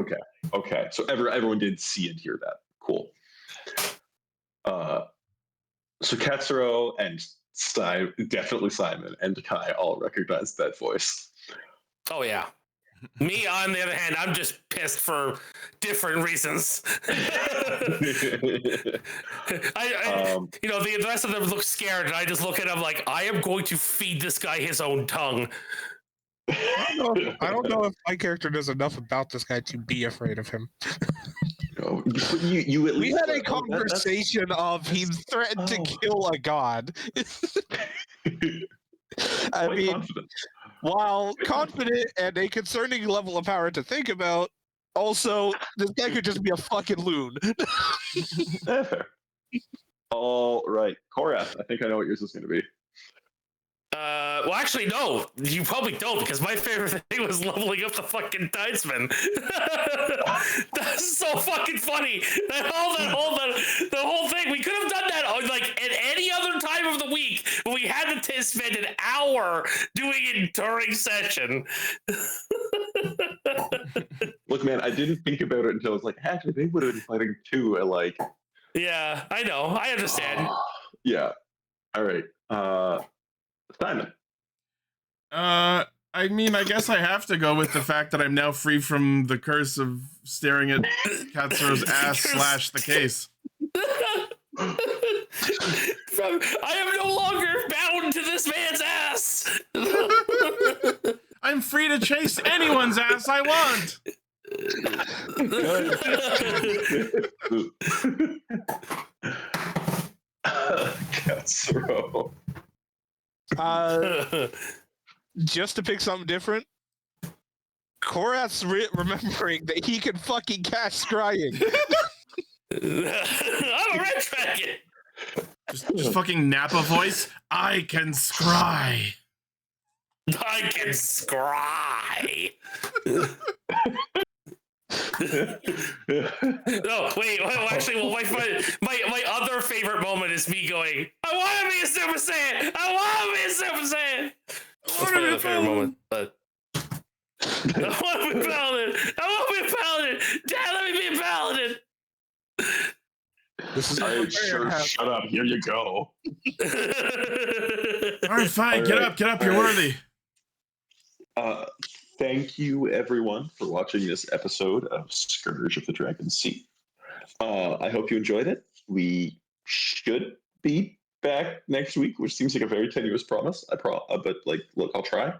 okay. So everyone did see and hear that. Cool. So Katsuro and definitely Simon and Kai all recognized that voice. Oh yeah. Me, on the other hand, I'm just pissed for different reasons. the rest of them look scared, and I just look at them like, I am going to feed this guy his own tongue. I don't know if my character knows enough about this guy to be afraid of him. No, you at least. We had a conversation of he threatened to kill a god. I mean, confident. while confident and a concerning level of power to think about, also, this guy could just be a fucking loon. Fair. All right, Korath, I think I know what yours is going to be. Well, actually, no. You probably don't, because my favorite thing was leveling up the fucking Tidesmen. That's so fucking funny. The whole thing. We could have done that like at any other time of the week, but we had to spend an hour doing it during session. Look, man, I didn't think about it until I was like, actually, they would have been fighting too. Like, Yeah, I know. I understand. Yeah. All right. Simon. I mean, I guess I have to go with the fact that I'm now free from the curse of staring at Katsuro's ass / the case. I am no longer bound to this man's ass. I'm free to chase anyone's ass I want. Katsuro. Just to pick something different, Korath's remembering that he can fucking cast scrying. I'm a red dragon. Just fucking Nappa voice. I can scry. I can scry. No, wait. Actually, well, my other favorite moment is me going, I want to be a Super Saiyan. I want to be a Super Saiyan. That's my other favorite moment. But I want to be a paladin. I want to be a paladin. Dad, let me be a paladin. This is Shut up. Here you go. All right, fine. Get up. You're worthy. Thank you, everyone, for watching this episode of Scourge of the Dragon Sea. I hope you enjoyed it. We should be back next week, which seems like a very tenuous promise. But look, I'll try.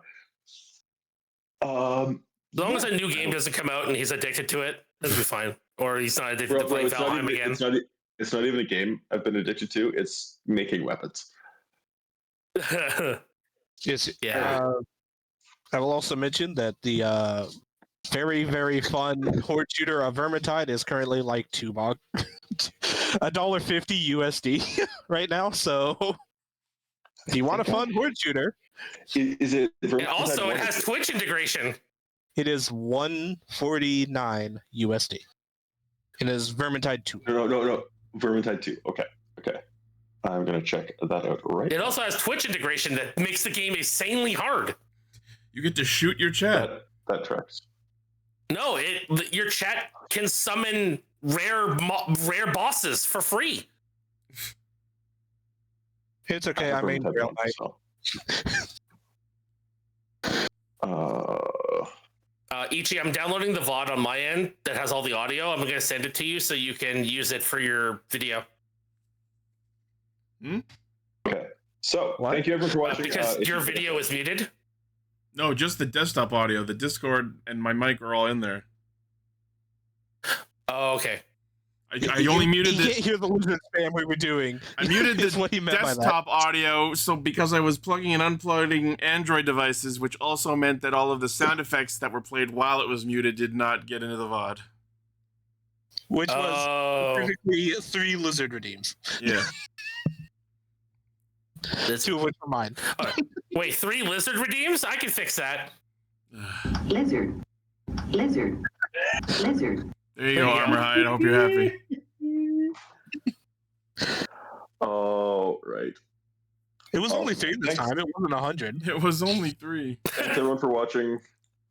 As long as a new game doesn't come out and he's addicted to it, it'll be fine. Or he's not addicted to playing Valheim again. It's not even a game I've been addicted to. It's making weapons. Yes. Yeah. I will also mention that the very, very fun horde shooter, a Vermintide, is currently like $1.50 USD right now. So if you want a fun horde shooter, Is it? And also, it has Twitch integration. it is $149 USD. It is Vermintide 2. No. Vermintide 2. Okay. I'm gonna check that out right. It also has Twitch integration that makes the game insanely hard. You get to shoot your chat. That tracks. No, your chat can summon rare bosses for free. It's okay. I mean, real night. Ichi, I'm downloading the VOD on my end that has all the audio. I'm going to send it to you so you can use it for your video. Okay. So, thank you everyone for watching. Because your video is muted. No, just the desktop audio. The Discord and my mic are all in there. Oh, okay. I only muted the. You can't hear the lizard spam we were doing. I muted the what he meant desktop audio, so because I was plugging and unplugging Android devices, which also meant that all of the sound effects that were played while it was muted did not get into the VOD. Which was specifically 3 lizard redeems. Yeah. That's 2 of which were mine. Wait, 3 lizard redeems? I can fix that. Lizard. There you go, Armor Hide. I hope you're happy. Oh, right. It was only 3 this time. It wasn't 100. It was only 3. Thanks everyone for watching.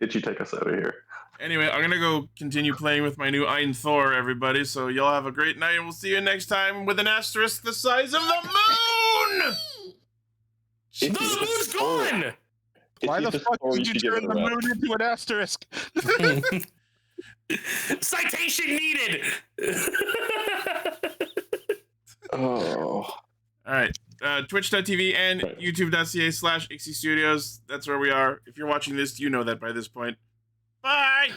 Itchy, take us out of here. Anyway, I'm gonna go continue playing with my new Ein Thor, everybody. So y'all have a great night, and we'll see you next time with an asterisk the size of the moon. The moon's gone. Why the fuck did you turn the moon into an asterisk? Citation needed. Oh. All right. Twitch.tv and youtube.ca/IXY Studios. That's where we are. If you're watching this, you know that by this point. Bye.